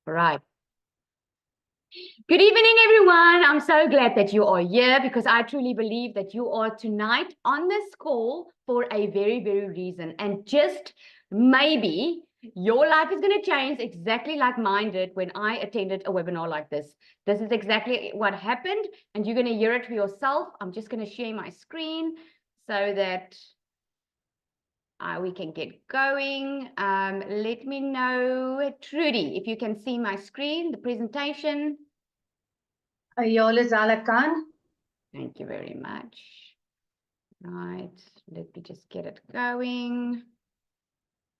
Right. Good evening, everyone. I'm so glad that you are here because I truly believe that you are tonight on this call for a very, very reason. And just maybe your life is going to change exactly like mine did when I attended a webinar like this. This is exactly what happened, and you're going to hear it for yourself. I'm just going to share my screen so that we can get going. Let me know, Trudy, if you can see my screen, the presentation. Ayole Zalakan. Thank you very much. Right, let me just get it going.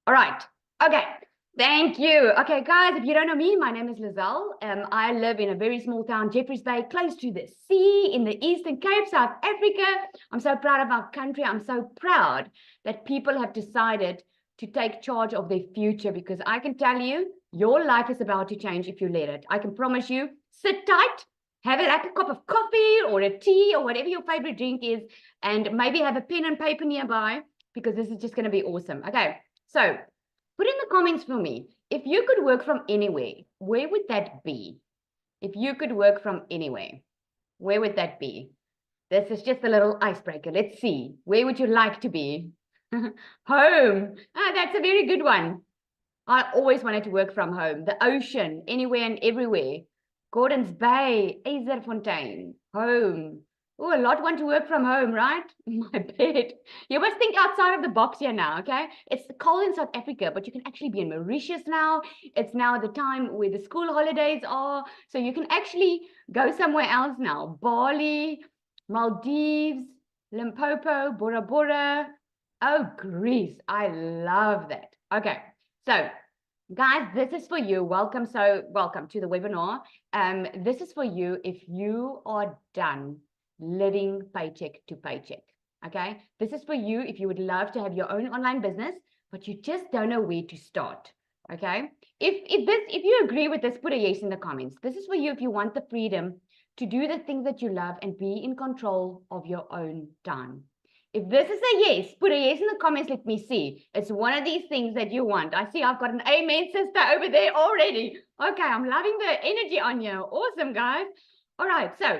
All right, okay, thank you. Okay, guys, if you don't know me, my name is Lizelle. I live in a very small town, Jeffreys Bay, close to the sea in the Eastern Cape, South Africa. I'm so proud of our country. I'm so proud that people have decided to take charge of their future, because I can tell you, your life is about to change if you let it. I can promise you, sit tight, have it like a cup of coffee or a tea or whatever your favorite drink is, and maybe have a pen and paper nearby, because this is just going to be awesome. Okay, so put in the comments for me, if you could work from anywhere, where would that be? If you could work from anywhere, where would that be? This is just a little icebreaker. Let's see. Where would you like to be? Home. Ah, that's a very good one. I always wanted to work from home. The ocean, anywhere and everywhere. Gordons Bay, Fontaine, home. Oh, a lot want to work from home, right? My bed. You must think outside of the box here now, okay? It's cold in South Africa, but you can actually be in Mauritius now. It's now the time where the school holidays are. So you can actually go somewhere else now. Bali, Maldives, Limpopo, Bora Bora. Oh, Greece. I love that. Okay. So, guys, this is for you. Welcome. So, welcome to the webinar. This is for you if you are done living paycheck to paycheck. Okay. This is for you if you would love to have your own online business, but you just don't know where to start. Okay. If you agree with this, put a yes in the comments. This is for you if you want the freedom to do the things that you love and be in control of your own time. If this is a yes, put a yes in the comments. Let me see. It's one of these things that you want. I see I've got an amen sister over there already. Okay, I'm loving the energy on you. Awesome, guys. All right, so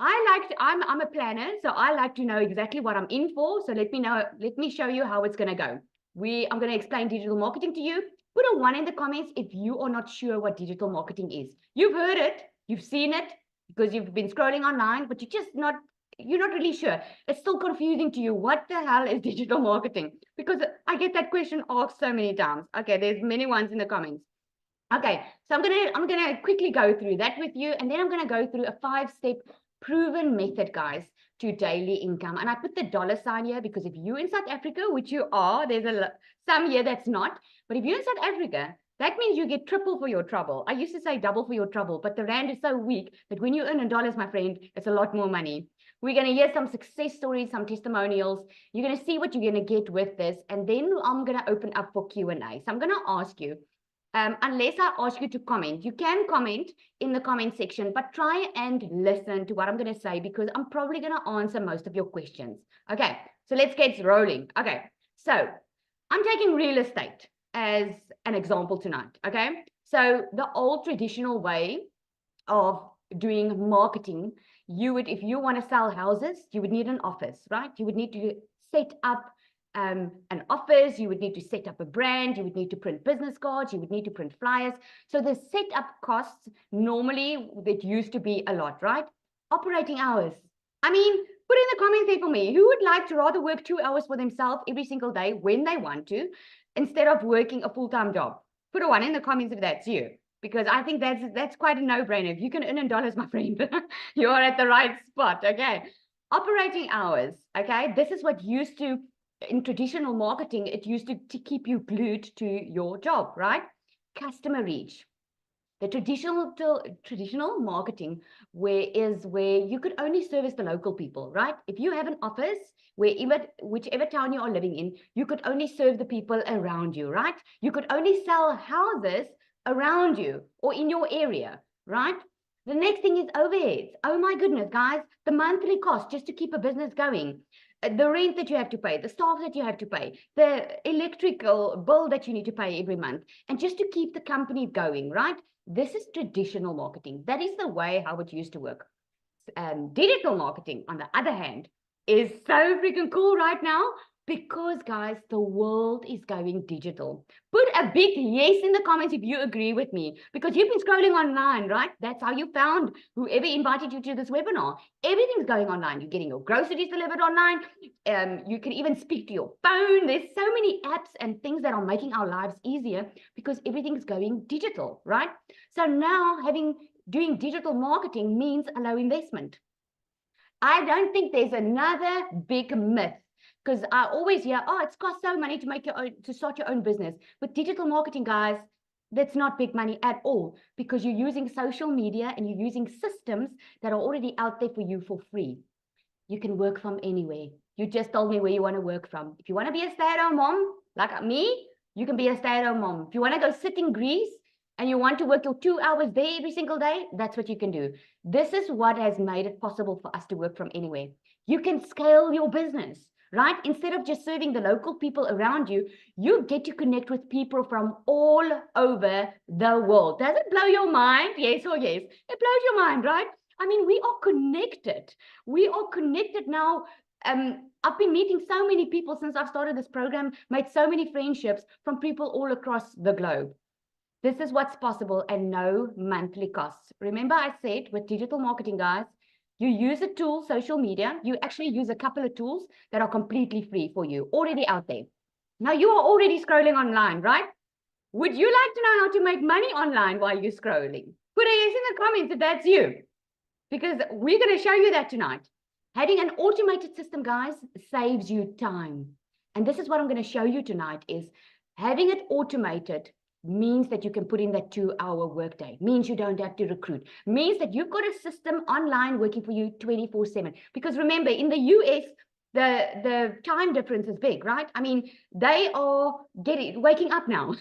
I'm a planner, so I like to know exactly what I'm in for. So let me show you how it's gonna go. I'm gonna explain digital marketing to you. Put a 1 in the comments if you are not sure what digital marketing is. You've heard it, you've seen it, because you've been scrolling online, but you're not really sure. It's still confusing to you. What the hell is digital marketing? Because I get that question asked so many times. Okay, there's many ones in the comments. Okay, so I'm gonna quickly go through that with you, and then I'm gonna go through a 5-step proven method, guys, to daily income. And I put the dollar sign here because if you're in South Africa, which you are, there's some here that's not, but if you're in South Africa, that means you get triple for your trouble. I used to say double for your trouble, but the rand is so weak that when you earn in dollars, my friend, it's a lot more money. We're going to hear some success stories, some testimonials. You're going to see what you're going to get with this. And then I'm going to open up for Q&A. So I'm going to ask you, unless I ask you to comment, you can comment in the comment section, but try and listen to what I'm going to say, because I'm probably going to answer most of your questions. Okay, so let's get rolling. Okay, so I'm taking real estate as an example tonight. Okay, so the old traditional way of doing marketing, if you want to sell houses, you would need an office, right? You would need to set up an office, you would need to set up a brand, you would need to print business cards, you would need to print flyers. So the setup costs, normally that used to be a lot, right? Operating hours. I mean, put in the comments there for me, who would like to rather work 2 hours for themselves every single day when they want to, instead of working a full-time job? Put a 1 in the comments if that's you, because I think that's quite a no-brainer. If you can earn in dollars, my friend, you are at the right spot. Okay, operating hours. Okay, this is what used to, in traditional marketing, it used to keep you glued to your job, right? Customer reach. The traditional marketing where you could only service the local people, right? If you have an office, whichever town you are living in, you could only serve the people around you, right? You could only sell houses around you or in your area, right? The next thing is overheads. Oh my goodness, guys, the monthly cost just to keep a business going, the rent that you have to pay, the staff that you have to pay, the electrical bill that you need to pay every month, and just to keep the company going, right? This is traditional marketing. That is the way how it used to work. Digital marketing, on the other hand, is so freaking cool right now because, guys, the world is going digital. Put a big yes in the comments if you agree with me, because you've been scrolling online, right? That's how you found whoever invited you to this webinar. Everything's going online. You're getting your groceries delivered online. You can even speak to your phone. There's so many apps and things that are making our lives easier because everything's going digital, right? So now doing digital marketing means a low investment. I don't think there's another big myth, because I always hear, oh, it's cost so money to start your own business. With digital marketing, guys, that's not big money at all, because you're using social media and you're using systems that are already out there for you for free. You can work from anywhere. You just told me where you want to work from. If you want to be a stay-at-home mom, like me, you can be a stay-at-home mom. If you want to go sit in Greece and you want to work your 2 hours there every single day, that's what you can do. This is what has made it possible for us to work from anywhere. You can scale your business, right? Instead of just serving the local people around you, you get to connect with people from all over the world. Does it blow your mind? Yes or yes? It blows your mind, right? I mean, we are connected. We are connected now. I've been meeting so many people since I've started this program, made so many friendships from people all across the globe. This is what's possible and no monthly costs. Remember I said with digital marketing, guys, you use a tool, social media, you actually use a couple of tools that are completely free for you, already out there. Now you are already scrolling online, right? Would you like to know how to make money online while you're scrolling? Put a yes in the comments if that's you, because we're going to show you that tonight. Having an automated system, guys, saves you time. And this is what I'm going to show you tonight is having it automated means that you can put in that 2-hour workday, means you don't have to recruit, means that you've got a system online working for you 24/7. Because remember, in the US, the time difference is big, right? I mean, they are waking up now.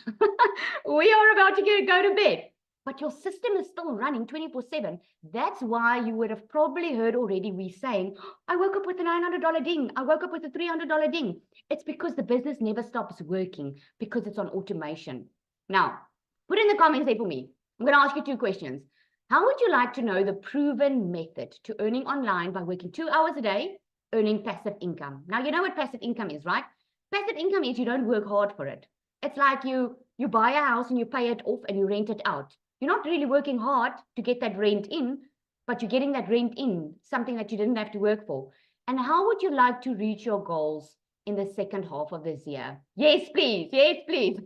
We are about to go to bed. But your system is still running 24/7. That's why you would have probably heard already we saying, I woke up with a $900 ding. I woke up with a $300 ding. It's because the business never stops working because it's on automation. Now, put in the comments there for me. I'm going to ask you 2 questions. How would you like to know the proven method to earning online by working 2 hours a day, earning passive income? Now, you know what passive income is, right? Passive income is you don't work hard for it. It's like you buy a house and you pay it off and you rent it out. You're not really working hard to get that rent in, but you're getting that rent in, something that you didn't have to work for. And how would you like to reach your goals in the second half of this year? Yes, please. Yes, please.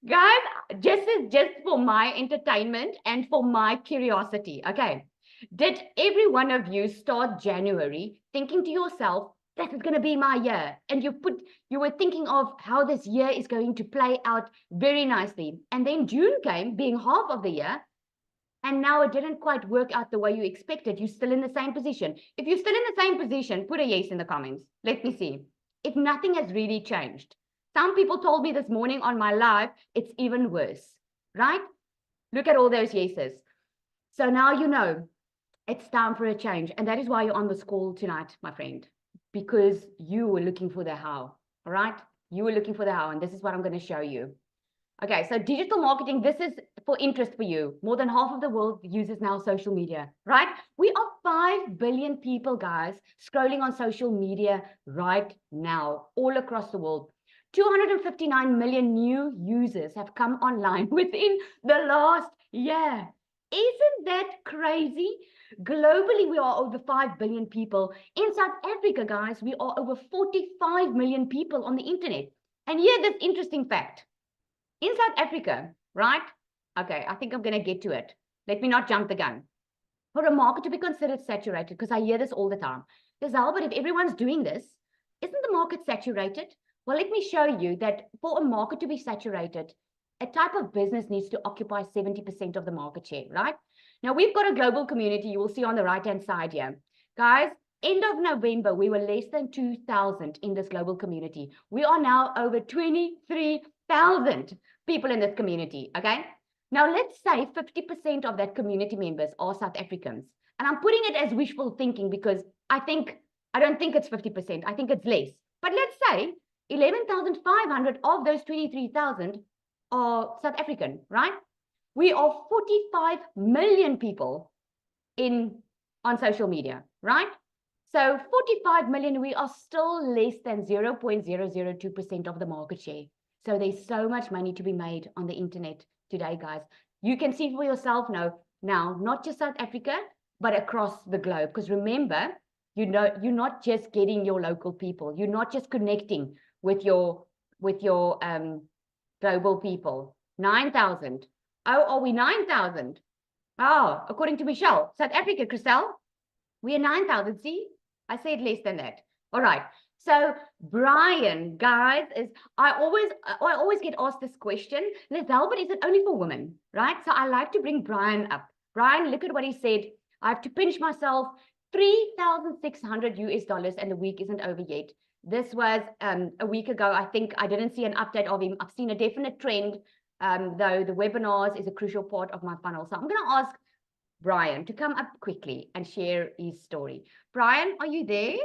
Guys, just for my entertainment and for my curiosity, okay? Did every one of you start January thinking to yourself, this is going to be my year? And you were thinking of how this year is going to play out very nicely. And then June came, being half of the year, and now it didn't quite work out the way you expected. You're still in the same position. If you're still in the same position, put a yes in the comments. Let me see. If nothing has really changed. Some people told me this morning on my live, it's even worse, right? Look at all those yeses. So now you know it's time for a change. And that is why you're on this call tonight, my friend, because you were looking for the how, all right? You were looking for the how, and this is what I'm going to show you. Okay, so digital marketing, this is for interest for you. More than half of the world uses now social media, right? We are 5 billion people, guys, scrolling on social media right now, all across the world. 259 million new users have come online within the last year. Isn't that crazy? Globally, we are over 5 billion people. In South Africa, guys, we are over 45 million people on the internet. And here, this interesting fact. In South Africa, right? Okay, I think I'm going to get to it. Let me not jump the gun. For a market to be considered saturated, because I hear this all the time. Giselle, but if everyone's doing this, isn't the market saturated? Well, let me show you that for a market to be saturated, a type of business needs to occupy 70% of the market share, right? Now, we've got a global community. You will see on the right-hand side here. Guys, end of November, we were less than 2,000 in this global community. We are now over 23,000 people in this community, okay? Now, let's say 50% of that community members are South Africans. And I'm putting it as wishful thinking because I don't think it's 50%. I think it's less. But let's say 11,500 of those 23,000 are South African, right? We are 45 million people on social media, right? So 45 million, we are still less than 0.002% of the market share. So there's so much money to be made on the internet today, guys. You can see for yourself now, not just South Africa, but across the globe. Because remember, you're not just getting your local people. You're not just connecting with your global people. 9,000. Oh, are we 9,000? Oh, according to Michelle, South Africa, Chriselle, we are 9,000. See, I said less than that. All right. So Brian, guys, I always get asked this question, Lizelle, but is it only for women, right? So I like to bring Brian up. Brian, look at what he said. I have to pinch myself. $3,600 and the week isn't over yet. This was a week ago. I think I didn't see an update of him. I've seen a definite trend, though the webinars is a crucial part of my funnel. So I'm going to ask Brian to come up quickly and share his story. Brian, are you there?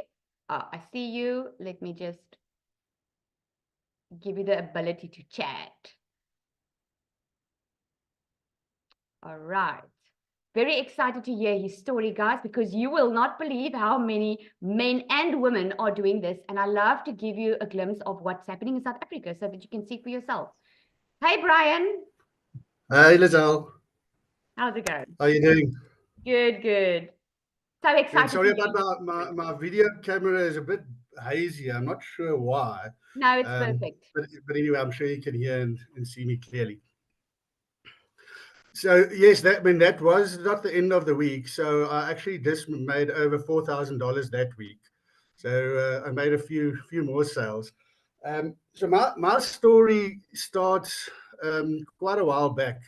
I see you. Let me just give you the ability to chat. All right. Very excited to hear his story, guys, because you will not believe how many men and women are doing this. And I love to give you a glimpse of what's happening in South Africa so that you can see for yourself. Hey, Brian. Hi, Lizelle. How's it going? How are you doing? Good, good. So excited. Sorry about my video camera is a bit hazy. I'm not sure why. No, it's perfect. But anyway, I'm sure you can hear and see me clearly. So yes, that was not the end of the week. So I actually just made over $4,000 that week. So I made a few more sales. So my story starts quite a while back.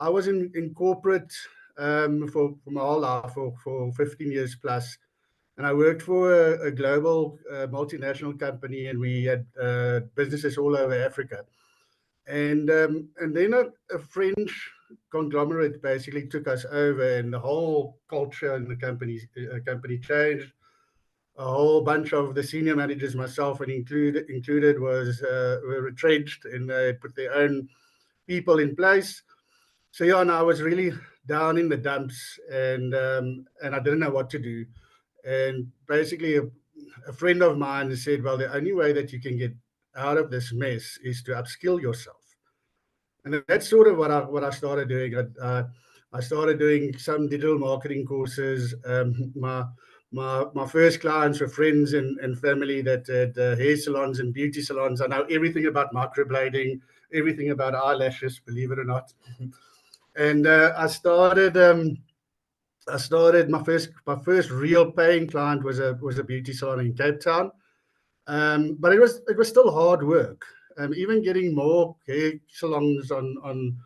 I was in corporate for my whole life, for 15 years plus. And I worked for a global multinational company, and we had businesses all over Africa. And then a French conglomerate basically took us over, and the whole culture in the company changed. A whole bunch of the senior managers, myself and included, were retrenched, and they put their own people in place. So yeah, and I was really down in the dumps, and I didn't know what to do. And basically, a friend of mine said, "Well, the only way that you can get out of this mess is to upskill yourself." And that's sort of what I started doing. I started doing some digital marketing courses. My first clients were friends and family that had hair salons and beauty salons. I know everything about microblading, everything about eyelashes, believe it or not. And I started my first real paying client was a beauty salon in Cape Town. But it was still hard work. Even getting more hair salons on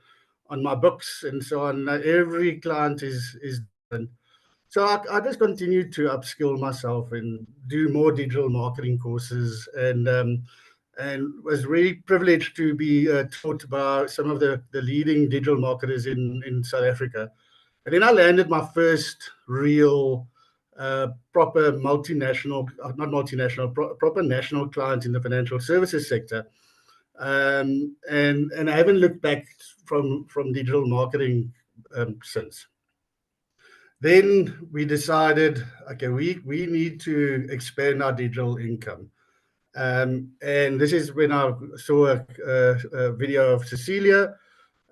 my books and so on. Every client is different. So I just continued to upskill myself and do more digital marketing courses, and was really privileged to be taught by some of the leading digital marketers in South Africa. And then I landed my first real proper multinational, not multinational, proper national client in the financial services sector. And I haven't looked back from digital marketing since. Then we decided, okay, we need to expand our digital income. And this is when I saw a video of Cecilia,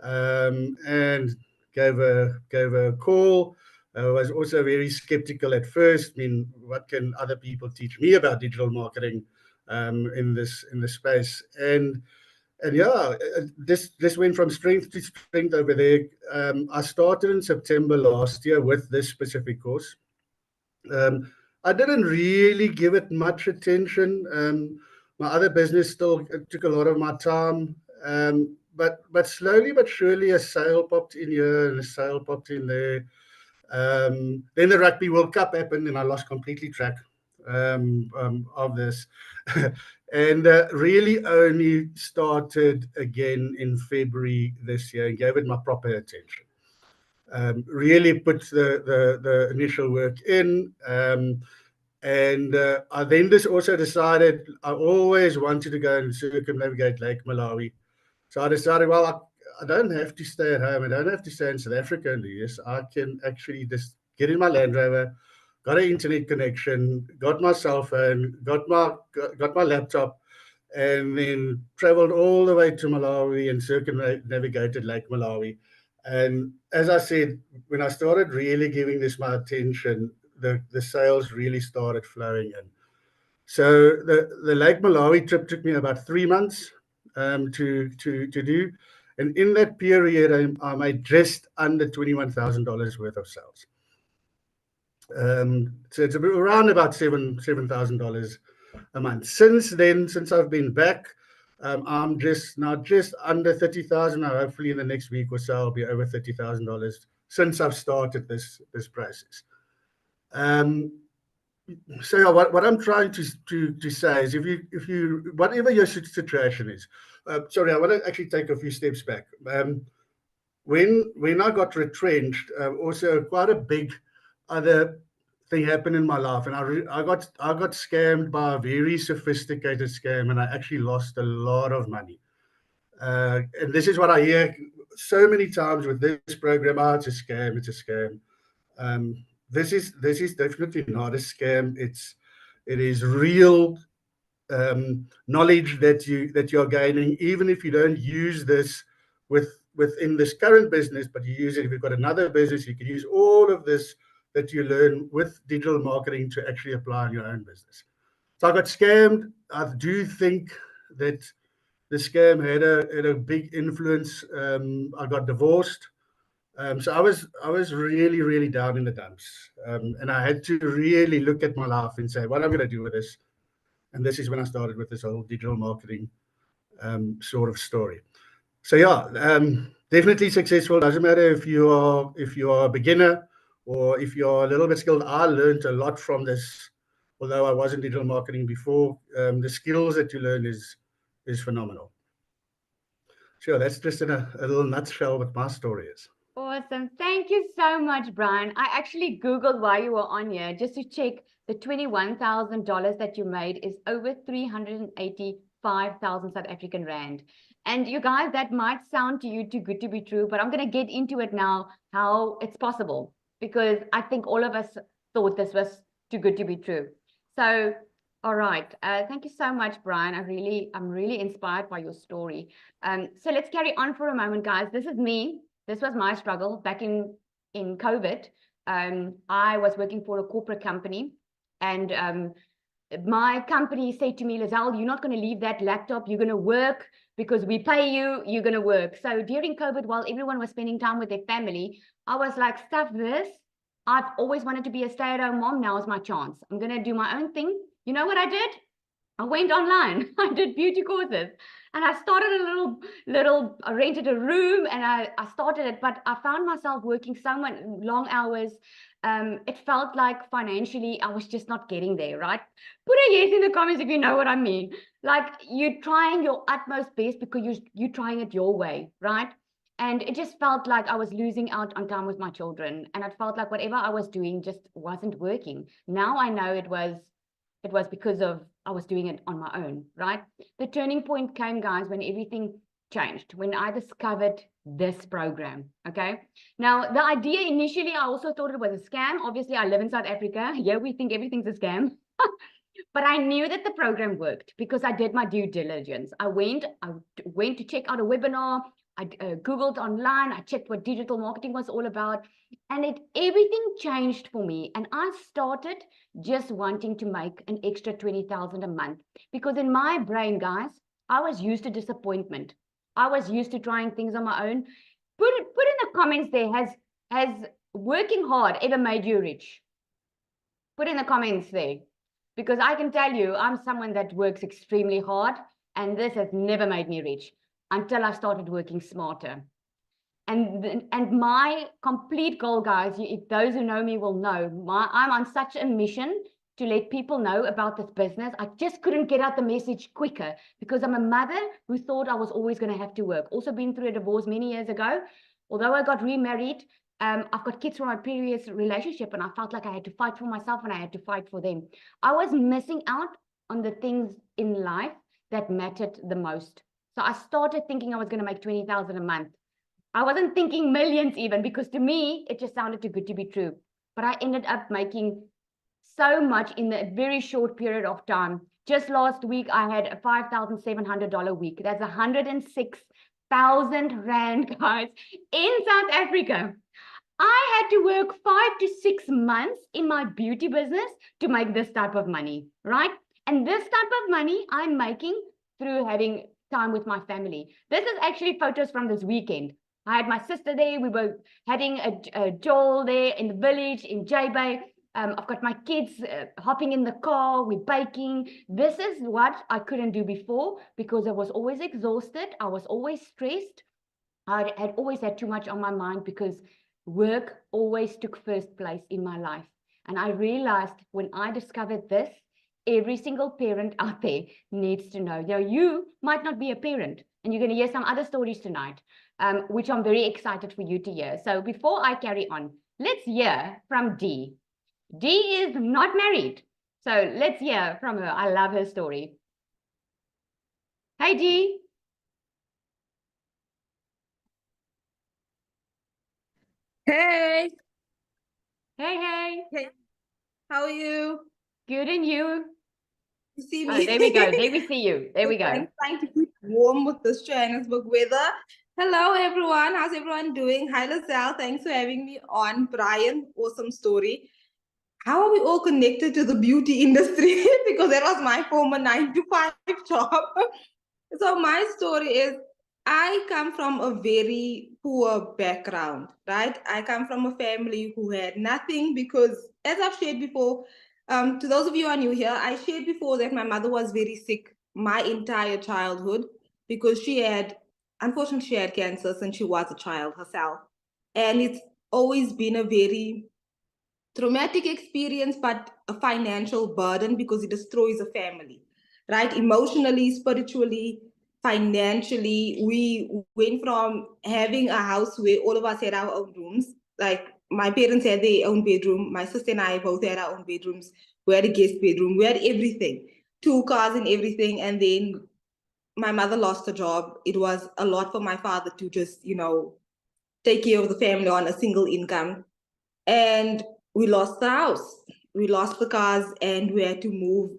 and gave a call. I was also very skeptical at first. I mean, what can other people teach me about digital marketing in this space? And yeah, this went from strength to strength over there. I started in September last year with this specific course. I didn't really give it much attention. My other business still took a lot of my time. But slowly but surely a sale popped in here and a sale popped in there. Then the Rugby World Cup happened, and I lost completely track of this. And really only started again in February this year and gave it my proper attention. Really put the initial work in. And I then just also decided I always wanted to go and circumnavigate Lake Malawi. So I decided, well, I don't have to stay at home. I don't have to stay in South Africa in the years. I can actually just get in my Land Rover, got an internet connection, got my cell phone, got my laptop, and then traveled all the way to Malawi and circumnavigated Lake Malawi. And as I said, when I started really giving this my attention, the sales really started flowing in. So the Lake Malawi trip took me about 3 months to do. And in that period, I made just under $21,000 worth of sales. So it's around about $7,000 a month. Since then, since I've been back, I'm just under 30,000. Hopefully, in the next week or so, I'll be over $30,000 since I've started this process. So yeah, what I'm trying to say is, if you whatever your situation is, sorry, I want to actually take a few steps back. When I got retrenched, also quite a big other thing happened in my life, and I got scammed by a very sophisticated scam, and I actually lost a lot of money. And this is what I hear so many times with this program: "Oh, it's a scam, it's a scam." This is definitely not a scam. It is real knowledge that you're gaining, even if you don't use this within this current business, but you use it if you've got another business. You can use all of this that you learn with digital marketing to actually apply in your own business. So I got scammed. I do think that the scam had a big influence. I got divorced. So I was really, really down in the dumps. And I had to really look at my life and say, what am I going to do with this? And this is when I started with this whole digital marketing sort of story. So yeah, definitely successful. Doesn't matter if you are a beginner or if you're a little bit skilled. I learned a lot from this, although I was in digital marketing before. The skills that you learn is phenomenal. Sure, that's just in a little nutshell what my story is. Awesome. Thank you so much, Brian. I actually Googled while you were on here just to check the $21,000 that you made is over 385,000 South African Rand. And you guys, that might sound to you too good to be true, but I'm going to get into it now, how it's possible, because I think all of us thought this was too good to be true. So, all right. Thank you so much, Brian. I'm really inspired by your story. So let's carry on for a moment, guys. This is me. This was my struggle back in COVID. I was working for a corporate company, and my company said to me, Lizelle, you're not going to leave that laptop. You're going to work because we pay you. You're going to work. So during COVID, while everyone was spending time with their family, I was like, stuff this. I've always wanted to be a stay-at-home mom. Now is my chance. I'm going to do my own thing. You know what I did? I went online. I did beauty courses, and I started I rented a room, and I started it, but I found myself working so much long hours. It felt like financially I was just not getting there, right? Put a yes in the comments if you know what I mean. Like, you're trying your utmost best because you're trying it your way, right? And it just felt like I was losing out on time with my children, and it felt like whatever I was doing just wasn't working. Now I know it was because of I was doing it on my own, right? The turning point came, guys, when everything changed, when I discovered this program, okay? Now, the idea initially, I also thought it was a scam. Obviously, I live in South Africa. Here, we think everything's a scam. But I knew that the program worked because I did my due diligence. I went to check out a webinar. I Googled online. I checked what digital marketing was all about. And everything changed for me. And I started just wanting to make an extra 20,000 a month. Because in my brain, guys, I was used to disappointment. I was used to trying things on my own. Put in the comments there, has working hard ever made you rich? Put in the comments there. Because I can tell you, I'm someone that works extremely hard, and this has never made me rich until I started working smarter. And my complete goal, guys, if those who know me will know, I'm on such a mission to let people know about this business. I just couldn't get out the message quicker because I'm a mother who thought I was always going to have to work. Also been through a divorce many years ago. Although I got remarried, I've got kids from my previous relationship, and I felt like I had to fight for myself and I had to fight for them. I was missing out on the things in life that mattered the most. So I started thinking I was going to make 20,000 a month. I wasn't thinking millions even, because to me, it just sounded too good to be true. But I ended up making so much in a very short period of time. Just last week, I had a $5,700 week. That's 106,000 Rand, guys, in South Africa. I had to work 5 to 6 months in my beauty business to make this type of money, right? And this type of money I'm making through having time with my family. This is actually photos from this weekend. I had my sister there. We were having a jol there in the village in J-Bay. I've got my kids hopping in the car, we're baking. This is what I couldn't do before because I was always exhausted. I was always stressed. I had always had too much on my mind because work always took first place in my life. And I realized when I discovered this, every single parent out there needs to know. Now, you might not be a parent, and you're going to hear some other stories tonight, which I'm very excited for you to hear. So before I carry on, let's hear from Dee. Dee is not married. So let's hear from her. I love her story. Hi, Dee. Hey, Hey, hey. how are you? Good, and you? You see Oh, me? there we go. There we see you. There we go. I'm trying to keep warm with this Johannesburg weather. Hello, everyone. How's everyone doing? Hi, Lizelle. Thanks for having me on. Brian, awesome story. How are we all connected to the beauty industry? Because that was my former 9-to-5 job. So my story is I come from a very poor background, right? I come from a family who had nothing because, as I've shared before, to those of you who are new here, I shared before that my mother was very sick my entire childhood because unfortunately, she had cancer since she was a child herself. And it's always been a very traumatic experience, but a financial burden because it destroys a family, right? Emotionally, spiritually, financially. We went from having a house where all of us had our own rooms, like my parents had their own bedroom, my sister and I both had our own bedrooms, we had a guest bedroom, we had everything, 2 cars and everything. And then my mother lost her job. It was a lot for my father to just, take care of the family on a single income. And we lost the house, we lost the cars, and we had to move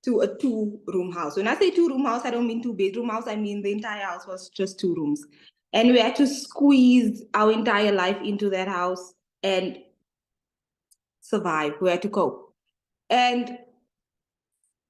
to a 2-room house. When I say 2-room house, I don't mean 2-bedroom house. I mean the entire house was just 2 rooms. And we had to squeeze our entire life into that house and survive. We had to cope. And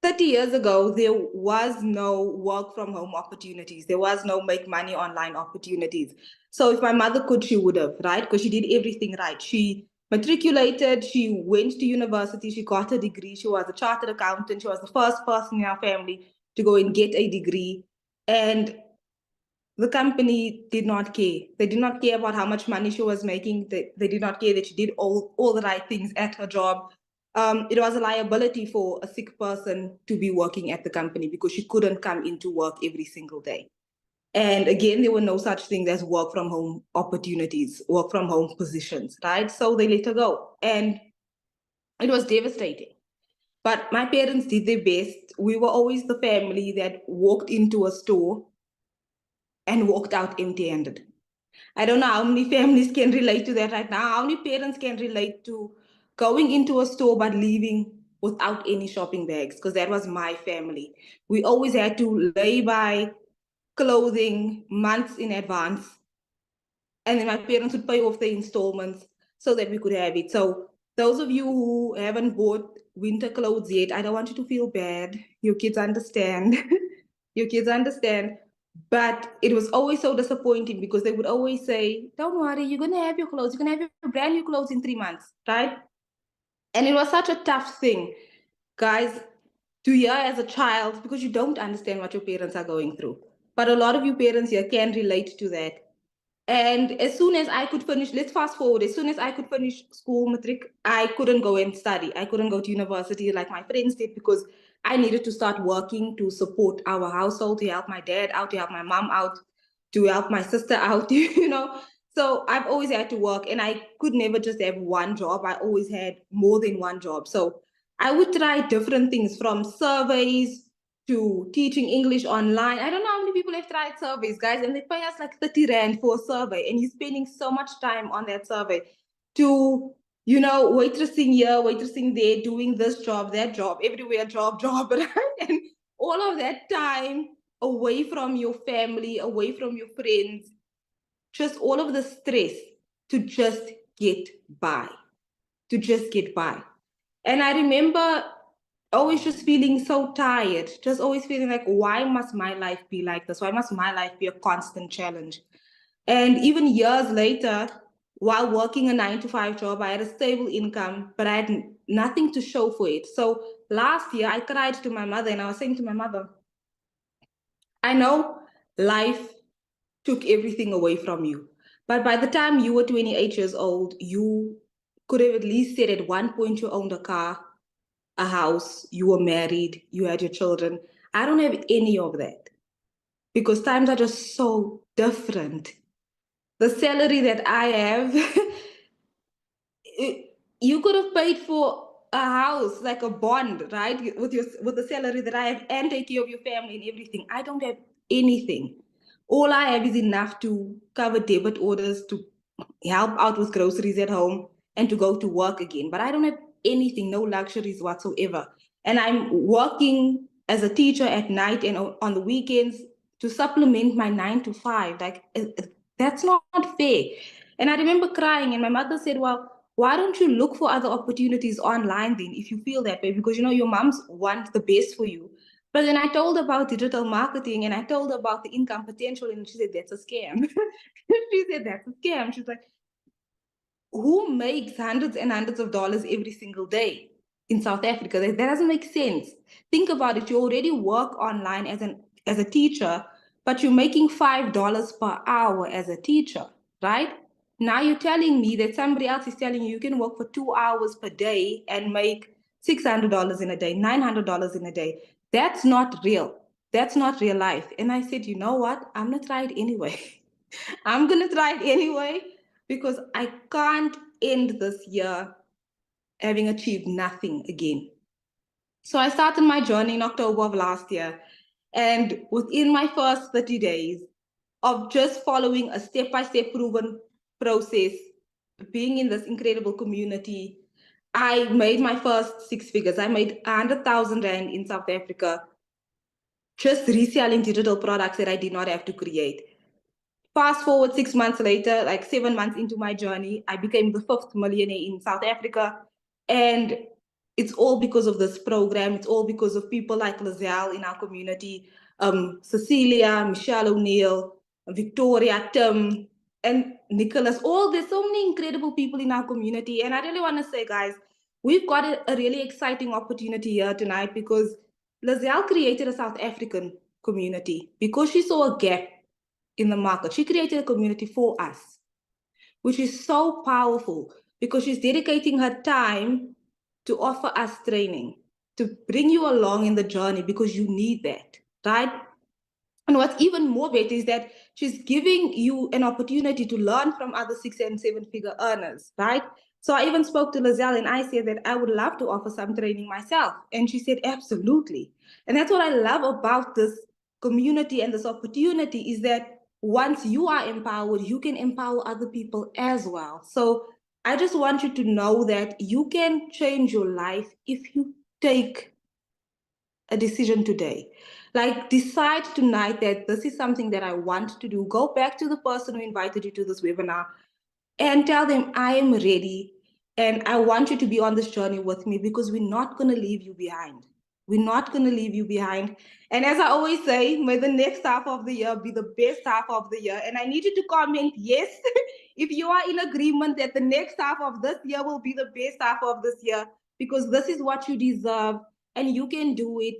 30 years ago, there was no work from home opportunities. There was no make money online opportunities. So if my mother could, she would have, right? Because she did everything right. She matriculated, she went to university, she got a degree, she was a chartered accountant, she was the first person in our family to go and get a degree. And the company did not care. They did not care about how much money she was making. They did not care that she did all the right things at her job. It was a liability for a sick person to be working at the company because she couldn't come into work every single day. And again, there were no such things as work from home opportunities, work from home positions, right? So they let her go. And it was devastating. But my parents did their best. We were always the family that walked into a store and walked out empty-handed. I don't know how many families can relate to that right now. How many parents can relate to going into a store but leaving without any shopping bags? Because that was my family. We always had to lay by clothing months in advance. And then my parents would pay off the installments so that we could have it. So those of you who haven't bought winter clothes yet, I don't want you to feel bad. Your kids understand. Your kids understand. But it was always so disappointing because they would always say, don't worry, you're going to have your clothes. You're going to have your brand new clothes in 3 months, right? And it was such a tough thing, guys, to hear as a child because you don't understand what your parents are going through. But a lot of you parents here can relate to that. And as soon as I could finish, let's fast forward, as soon as I could finish school, matric, I couldn't go and study. I couldn't go to university like my friends did because I needed to start working to support our household, to help my dad out, to help my mom out, to help my sister out, So I've always had to work and I could never just have one job. I always had more than one job. So I would try different things from surveys to teaching English online. I don't know how many people have tried surveys, guys, and they pay us like 30 Rand for a survey, and you're spending so much time on that survey to, you know, waitressing here, waitressing there, doing this job, that job, everywhere job, right? And all of that time away from your family, away from your friends, just all of the stress to just get by, to just get by. And I remember always just feeling so tired, just always feeling like, why must my life be like this? Why must my life be a constant challenge? And even years later, while working a 9-to-5 job, I had a stable income, but I had nothing to show for it. So last year, I cried to my mother and I was saying to my mother, I know life took everything away from you, but by the time you were 28 years old, you could have at least said at one point you owned a car, a house, you were married, you had your children. I don't have any of that because times are just so different. The salary that I have, you could have paid for a house, like a bond, right? With the salary that I have and take care of your family and everything. I don't have anything. All I have is enough to cover debit orders, to help out with groceries at home, and to go to work again. But I don't have anything, no luxuries whatsoever. And I'm working as a teacher at night and on the weekends to supplement my 9-to-5. Like, that's not fair. And I remember crying, and my mother said, well, why don't you look for other opportunities online then if you feel that way? Because, you know, your moms want the best for you. But then I told her about digital marketing and I told her about the income potential, and she said, that's a scam. She said, that's a scam. She's like, who makes hundreds and hundreds of dollars every single day in South Africa? That doesn't make sense. Think about it. You already work online as a teacher, but you're making $5 per hour as a teacher, right? Now you're telling me that somebody else is telling you can work for 2 hours per day and make $600 in a day, $900 in a day. That's not real. That's not real life. And I said, you know what? I'm going to try it anyway. I'm going to try it anyway because I can't end this year having achieved nothing again. So I started my journey in October of last year. And within my first 30 days of just following a step-by-step proven process, being in this incredible community, I made my first 6 figures. I made 100,000 Rand in South Africa, just reselling digital products that I did not have to create. Fast forward 6 months later, like 7 months into my journey, I became the 5th millionaire in South Africa. And it's all because of this program. It's all because of people like Lizelle in our community, Cecilia, Michelle O'Neill, Victoria, Tim, and Nicholas. There's so many incredible people in our community. And I really want to say, guys, we've got a really exciting opportunity here tonight because Lizelle created a South African community because she saw a gap in the market. She created a community for us, which is so powerful because she's dedicating her time to offer us training, to bring you along in the journey because you need that, right? And what's even more better is that she's giving you an opportunity to learn from other 6 and 7 figure earners, right? So I even spoke to Lizelle and I said that I would love to offer some training myself. And she said, absolutely. And that's what I love about this community and this opportunity is that once you are empowered, you can empower other people as well. So I just want you to know that you can change your life if you take a decision today. Like, decide tonight that this is something that I want to do. Go back to the person who invited you to this webinar and tell them, I am ready and I want you to be on this journey with me because we're not going to leave you behind. We're not going to leave you behind. And as I always say, may the next half of the year be the best half of the year. And I need you to comment yes if you are in agreement that the next half of this year will be the best half of this year, because this is what you deserve and you can do it.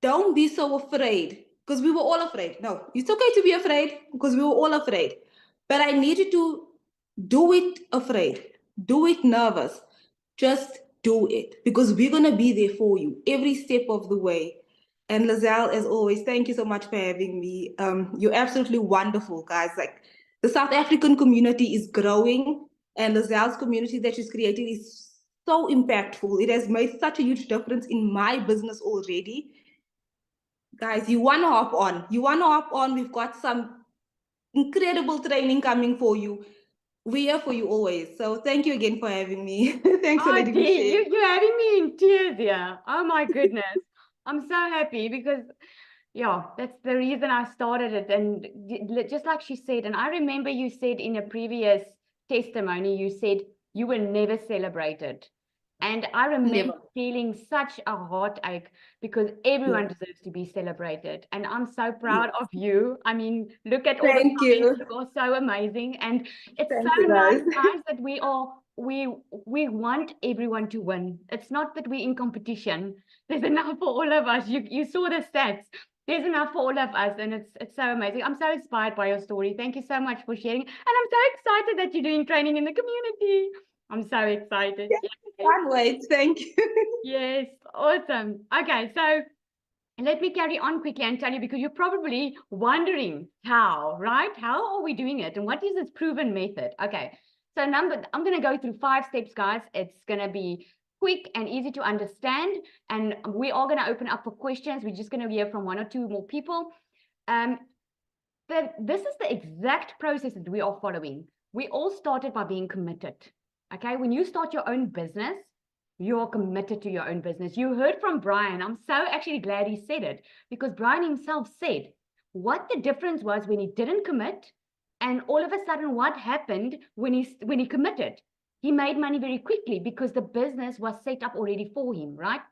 Don't be so afraid, because we were all afraid. No, it's okay to be afraid because we were all afraid. But I need you to do it afraid, do it nervous. Just do it because we're going to be there for you every step of the way. And Lizelle, as always, thank you so much for having me. You're absolutely wonderful, guys. Like, the South African community is growing, and Lizelle's community that she's created is so impactful. It has made such a huge difference in my business already. Guys, you want to hop on. You want to hop on. We've got some incredible training coming for you. We are for you always. So thank you again for having me. Thanks for Oh, letting me Dee, share. you're having me in tears here. Oh my goodness. I'm so happy because, yeah, that's the reason I started it. And just like she said, and I remember you said in a previous testimony, you said you were never celebrated. And I remember Never. feeling such a heartache because everyone deserves to be celebrated. And I'm so proud of you. I mean, look at all the Thank comments. you. You are so amazing. And it's Thank so you, nice, guys. guys, that we want everyone to win. It's not that we're in competition. There's enough for all of us. You saw the stats. There's enough for all of us, and it's so amazing. I'm so inspired by your story. Thank you so much for sharing. And I'm so excited that you're doing training in the community. I'm so excited. Yes. Can't wait. Thank you. Yes, awesome. Okay, so let me carry on quickly and tell you, because you're probably wondering how, right? How are we doing it? And what is this proven method? Okay, so I'm going to go through 5 steps, guys. It's going to be quick and easy to understand. And we are going to open up for questions. We're just going to hear from 1 or 2 more people. This is the exact process that we are following. We all started by being committed. Okay, when you start your own business, you're committed to your own business. You heard from Brian. I'm so actually glad he said it, because Brian himself said what the difference was when he didn't commit, and all of a sudden what happened when he committed. He made money very quickly because the business was set up already for him, right?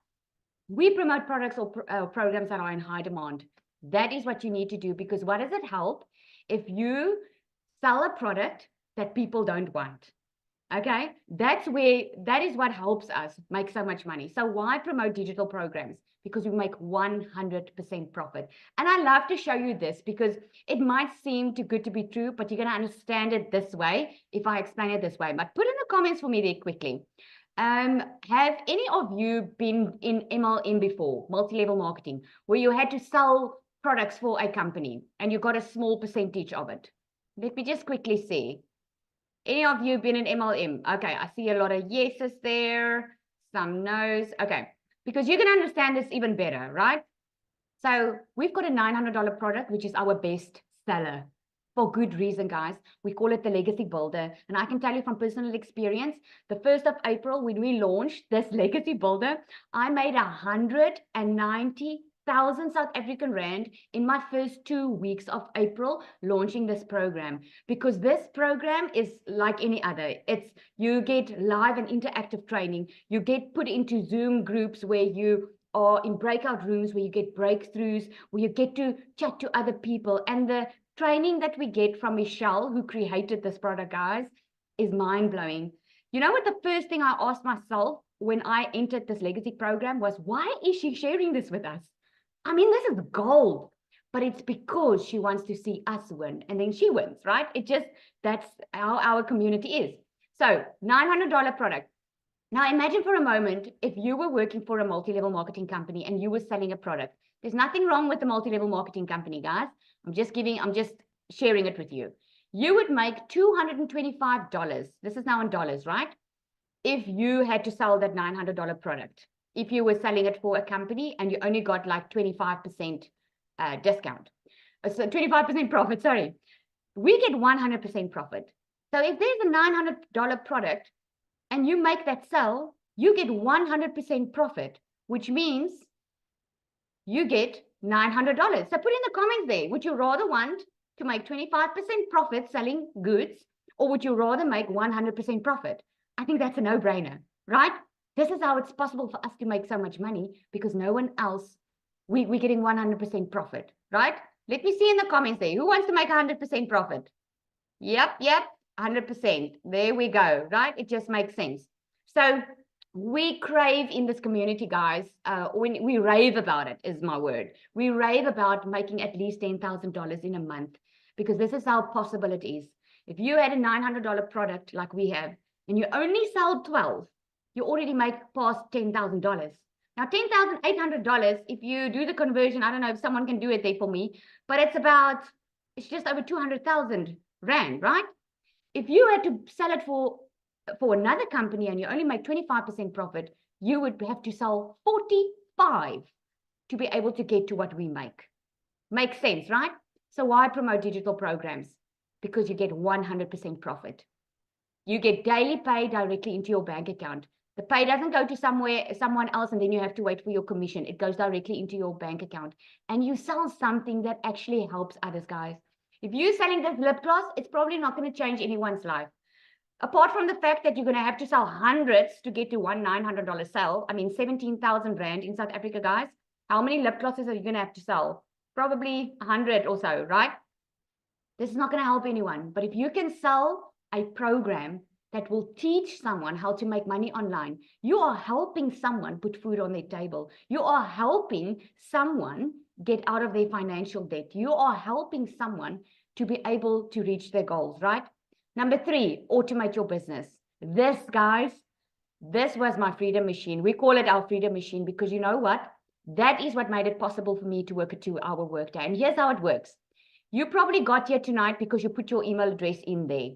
We promote products or programs that are in high demand. That is what you need to do, because what does it help if you sell a product that people don't want? Okay, that is what helps us make so much money. So why promote digital programs? Because we make 100% profit. And I love to show you this because it might seem too good to be true, but you're going to understand it this way if I explain it this way. But put in the comments for me there quickly. Have any of you been in MLM before, multi-level marketing, where you had to sell products for a company and you got a small percentage of it? Let me just quickly see. Any of you been in MLM? Okay, I see a lot of yeses there, some no's. Okay, because you can understand this even better, right? So we've got a $900 product, which is our best seller. For good reason, guys. We call it the Legacy Builder. And I can tell you from personal experience, the 1st of April, when we launched this Legacy Builder, I made 190,000 South African Rand in my first 2 weeks of April launching this program, because this program is like any other. It's you get live and interactive training. You get put into Zoom groups where you are in breakout rooms, where you get breakthroughs, where you get to chat to other people. And the training that we get from Michelle, who created this product, guys, is mind-blowing. You know what the first thing I asked myself when I entered this legacy program was, why is she sharing this with us? I mean, this is gold, but it's because she wants to see us win, and then she wins, right? That's how our community is. So $900 product. Now imagine for a moment if you were working for a multi-level marketing company and you were selling a product. There's nothing wrong with the multi-level marketing company, guys. I'm just sharing it with you. You would make $225. This is now in dollars, right? If you had to sell that $900 product. If you were selling it for a company and you only got like 25% discount. So 25% profit, sorry. We get 100% profit. So if there's a $900 product, and you make that sell, you get 100% profit, which means you get $900. So put in the comments there, would you rather want to make 25% profit selling goods, or would you rather make 100% profit? I think that's a no-brainer, right? This is how it's possible for us to make so much money, because no one else, we're getting 100% profit, right? Let me see in the comments there, who wants to make 100% profit? Yep. 100%. There we go, right? It just makes sense. So we crave in this community, guys, when we rave about it, is my word. We rave about making at least $10,000 in a month, because this is how possible it is. If you had a $900 product like we have, and you only sell 12, you already make past $10,000. Now, $10,800, if you do the conversion, I don't know if someone can do it there for me, but it's just over 200,000 Rand, right? If you had to sell it for another company and you only make 25% profit, you would have to sell 45 to be able to get to what we make. Makes sense, right? So why promote digital programs? Because you get 100% profit. You get daily pay directly into your bank account. The pay doesn't go to someone else, and then you have to wait for your commission. It goes directly into your bank account. And you sell something that actually helps others, guys. If you're selling this lip gloss, it's probably not going to change anyone's life. Apart from the fact that you're going to have to sell hundreds to get to one $900 sale. I mean, 17,000 Rand in South Africa, guys. How many lip glosses are you going to have to sell? Probably 100 or so, right? This is not going to help anyone. But if you can sell a program that will teach someone how to make money online, you are helping someone put food on their table. You are helping someone get out of their financial debt. You are helping someone to be able to reach their goals, right? Number 3, automate your business. This, guys, this was my freedom machine. We call it our freedom machine because you know what? That is what made it possible for me to work a 2-hour workday. And here's how it works. You probably got here tonight because you put your email address in there.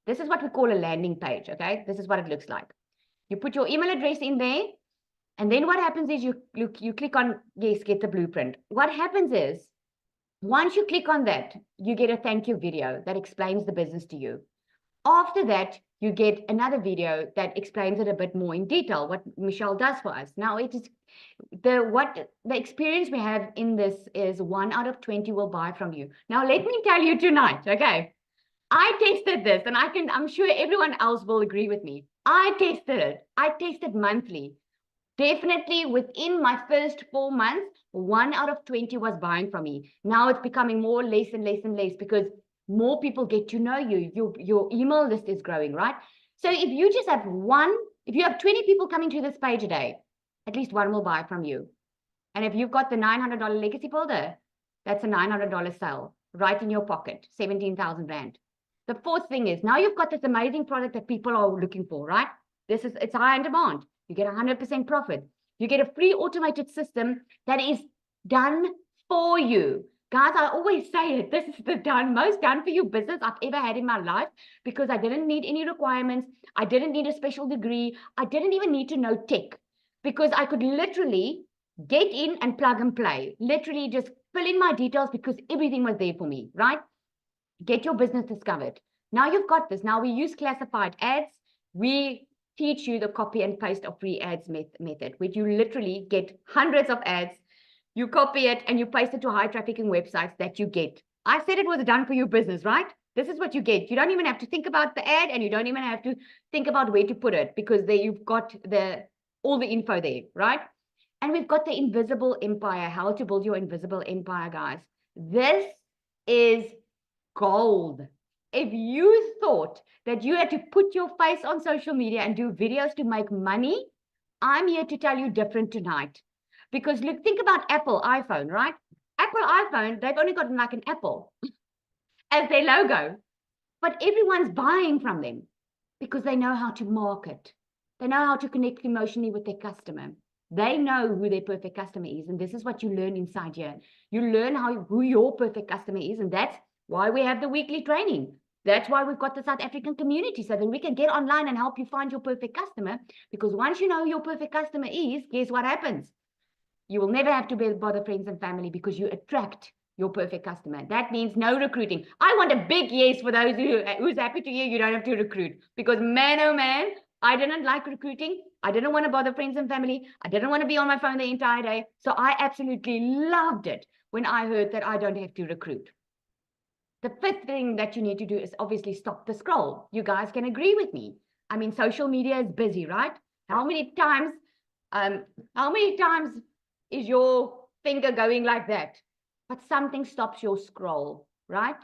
This is what we call a landing page, okay? This is what it looks like. You put your email address in there, and then what happens is you click on, yes, get the blueprint. What happens is, once you click on that, you get a thank you video that explains the business to you. After that, you get another video that explains it a bit more in detail, what Michelle does for us. Now, it is the experience we have in this is 1 out of 20 will buy from you. Now, let me tell you tonight, okay? I tested this, and I'm sure everyone else will agree with me. I tested it. I tested monthly. Definitely within my first 4 months, 1 out of 20 was buying from me. Now it's becoming more, less and less and less because more people get to know you. Your email list is growing, right? So if you just have if you have 20 people coming to this page a day, at least one will buy from you. And if you've got the $900 legacy builder, that's a $900 sale right in your pocket, 17,000 Rand. The fourth thing is, now you've got this amazing product that people are looking for, right? It's high in demand. You get 100% profit. You get a free automated system that is done for you. Guys, I always say it. This is the most done for you business I've ever had in my life because I didn't need any requirements. I didn't need a special degree. I didn't even need to know tech because I could literally get in and plug and play. Literally just fill in my details because everything was there for me, right? Get your business discovered. Now you've got this. Now we use classified ads. We teach you the copy and paste of free ads method, where you literally get hundreds of ads. You copy it and you paste it to high trafficking websites that you get. I said it was done for your business, right? This is what you get. You don't even have to think about the ad and you don't even have to think about where to put it because there you've got all the info there, right? And we've got the invisible empire, how to build your invisible empire, guys. This is gold. If you thought that you had to put your face on social media and do videos to make money, I'm here to tell you different tonight. Because look, think about Apple iPhone, right? Apple iPhone, they've only got like an apple as their logo. But everyone's buying from them because they know how to market. They know how to connect emotionally with their customer. They know who their perfect customer is. And this is what you learn inside here. You learn who your perfect customer is. And that's why we have the weekly training. That's why we've got the South African community, so that we can get online and help you find your perfect customer. Because once you know who your perfect customer is, guess what happens? You will never have to bother friends and family because you attract your perfect customer. That means no recruiting. I want a big yes for those who's happy to hear you don't have to recruit. Because man, oh man, I didn't like recruiting. I didn't want to bother friends and family. I didn't want to be on my phone the entire day. So I absolutely loved it when I heard that I don't have to recruit. The fifth thing that you need to do is obviously stop the scroll. You guys can agree with me. I mean, social media is busy, right? How many times is your finger going like that? But something stops your scroll, right?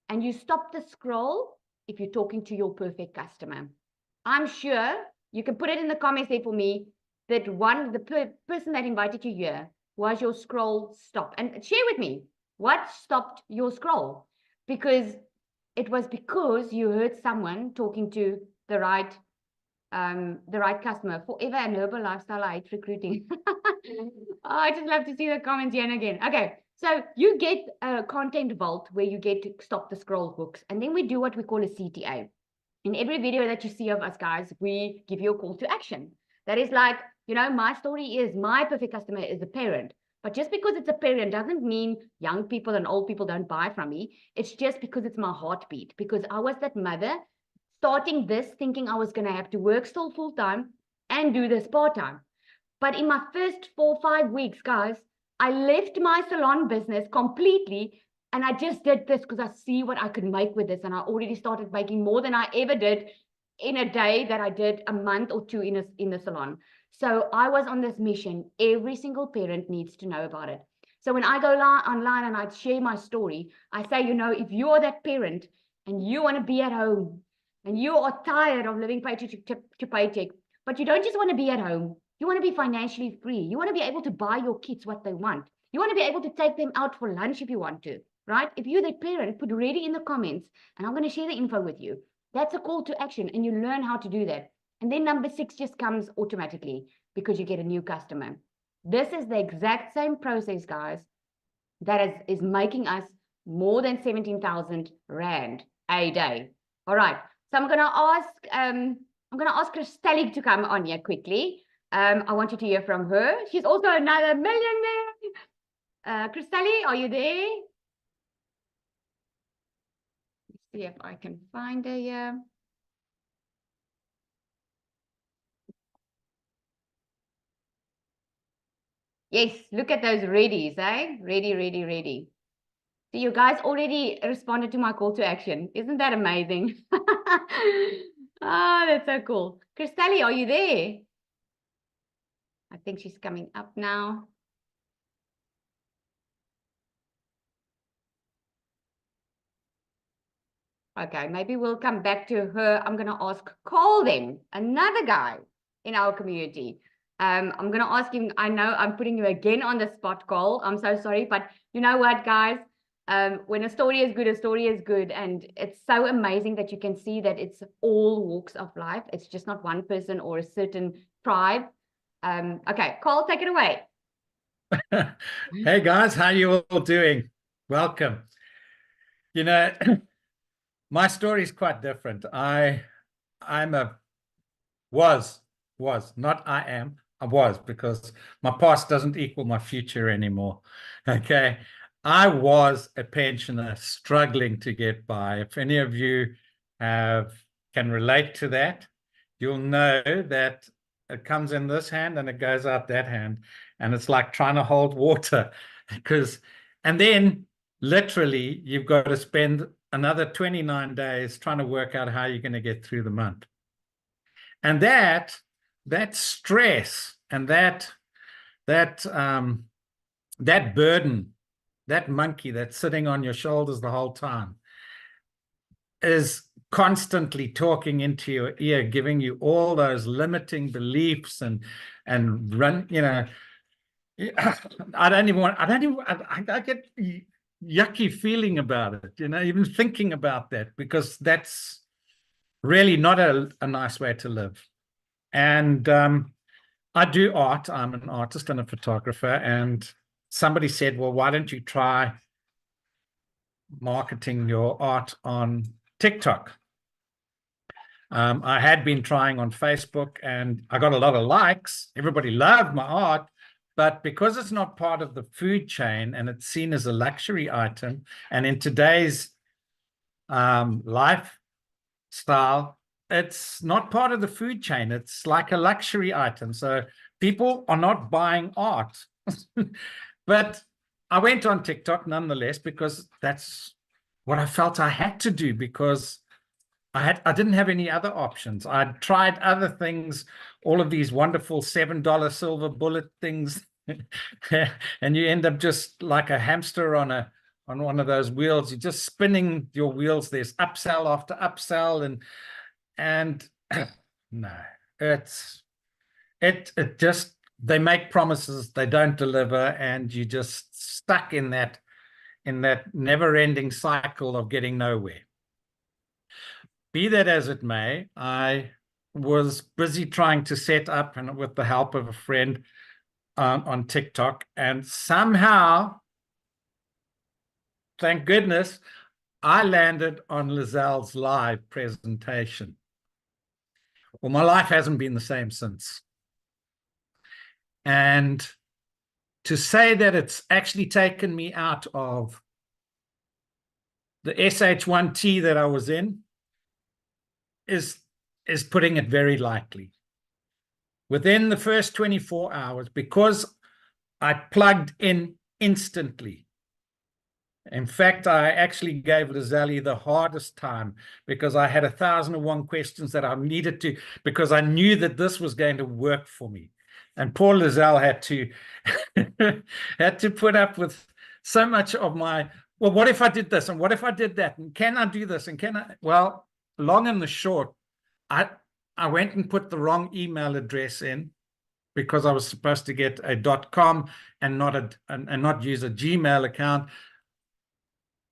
And you stop the scroll if you're talking to your perfect customer. I'm sure you can put it in the comments there for me that the person that invited you here was your scroll stop. And share with me what stopped your scroll. Because it was because you heard someone talking to the right customer. Forever and Herbal Lifestyle, I hate recruiting. I just love to see the comments again and again. Okay, so you get a content vault where you get to stop the scroll hooks. And then we do what we call a CTA. In every video that you see of us, guys, we give you a call to action. That is like, you know, my story is my perfect customer is a parent But just because it's a parent doesn't mean young people and old people don't buy from me. It's just because it's my heartbeat, because I was that mother starting this thinking I was going to have to work still full time and do this part time. But in my first 4 or 5 weeks, guys, I left my salon business completely. And I just did this because I see what I could make with this. And I already started making more than I ever did in a day that I did a month or two in the salon. So I was on this mission. Every single parent needs to know about it. So when I go online and I share my story, I say, you know, if you are that parent and you want to be at home and you are tired of living paycheck to paycheck, but you don't just want to be at home, you want to be financially free. You want to be able to buy your kids what they want. You want to be able to take them out for lunch if you want to, right? If you're the parent, put ready in the comments and I'm going to share the info with you. That's a call to action and you learn how to do that. And then number 6 just comes automatically because you get a new customer. This is the exact same process, guys, that is making us more than 17,000 Rand a day. All right. So I'm going to ask Christelle to come on here quickly. I want you to hear from her. She's also another millionaire. Christelle, are you there? Let's see if I can find her here. Yes, look at those readies, eh? Ready, ready, ready. So you guys already responded to my call to action. Isn't that amazing? Oh, that's so cool. Christelle, are you there? I think she's coming up now. Okay, maybe we'll come back to her. I'm going to ask Cole then, another guy in our community. I'm going to ask him, I know I'm putting you again on the spot, Cole. I'm so sorry, but you know what, guys? When a story is good. And it's so amazing that you can see that it's all walks of life. It's just not one person or a certain tribe. Okay, Cole, take it away. Hey guys, how you all doing? Welcome. You know, my story is quite different. I was, because my past doesn't equal my future anymore. Okay. I was a pensioner struggling to get by. If any of you can relate to that, you'll know that it comes in this hand and it goes out that hand. And it's like trying to hold water and then literally you've got to spend another 29 days trying to work out how you're going to get through the month. And that stress and that burden, that monkey that's sitting on your shoulders the whole time is constantly talking into your ear, giving you all those limiting beliefs and run, you know, I get yucky feeling about it, you know, even thinking about that, because that's really not a nice way to live. And I do art. I'm an artist and a photographer. And somebody said, well, why don't you try marketing your art on TikTok? I had been trying on Facebook and I got a lot of likes. Everybody loved my art. But because it's not part of the food chain and it's seen as a luxury item, and in today's lifestyle, it's not part of the food chain. It's like a luxury item. So people are not buying art. But I went on TikTok nonetheless, because that's what I felt I had to do, because I didn't have any other options. I'd tried other things, all of these wonderful $7 silver bullet things, and you end up just like a hamster on one of those wheels. You're just spinning your wheels. There's upsell after upsell, and no, it just, they make promises, they don't deliver, and you just stuck in that never-ending cycle of getting nowhere. Be that as it may, I was busy trying to set up, and with the help of a friend on TikTok, and somehow, thank goodness, I landed on Lizelle's live presentation. Well, my life hasn't been the same since. And to say that it's actually taken me out of the SH1T that I was in is putting it very lightly. Within the first 24 hours, because I plugged in instantly. In fact, I actually gave Lizelle the hardest time because I had 1,001 questions that I needed to, because I knew that this was going to work for me. And poor Lizelle had to had to put up with so much of my, well, what if I did this? And what if I did that? And can I do this? And can I? Well, long and the short, I went and put the wrong email address in because I was supposed to get a .com and not use a Gmail account.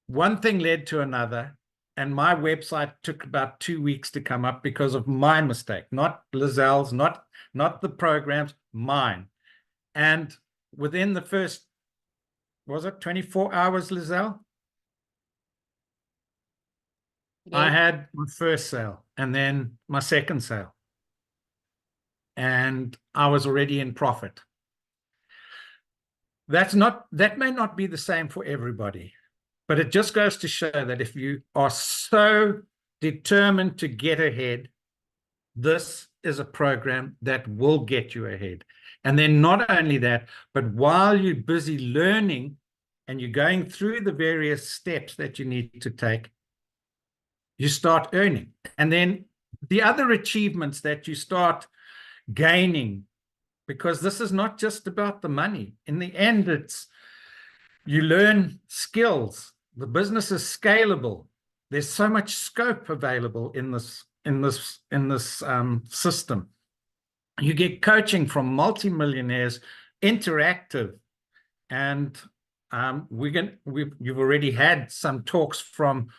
One thing led to another, and my website took about 2 weeks to come up because of my mistake, not Lizelle's, not the programs, mine. And within the first, was it 24 hours, Lizelle? I Yes. had my first sale and then my second sale. And I was already in profit. That may not be the same for everybody, but it just goes to show that if you are so determined to get ahead, this is a program that will get you ahead. And then not only that, but while you're busy learning and you're going through the various steps that you need to take, you start earning. And then the other achievements that you start gaining, because this is not just about the money. In the end, it's you learn skills. The business is scalable. There's so much scope available in this system. You get coaching from multimillionaires, interactive, and you've already had some talks from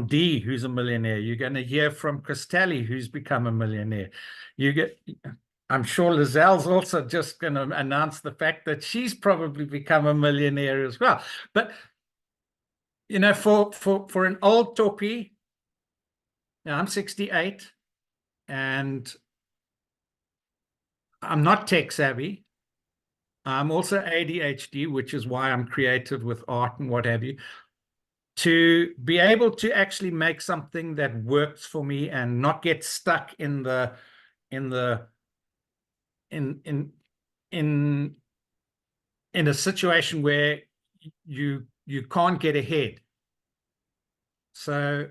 Dee, who's a millionaire. You're going to hear from Christelli, who's become a millionaire. I'm sure Lizelle's also just going to announce the fact that she's probably become a millionaire as well. But you know, for an old toppy, I'm 68, and I'm not tech savvy. I'm also ADHD, which is why I'm creative with art and what have you. To be able to actually make something that works for me and not get stuck in a situation where you can't get ahead. So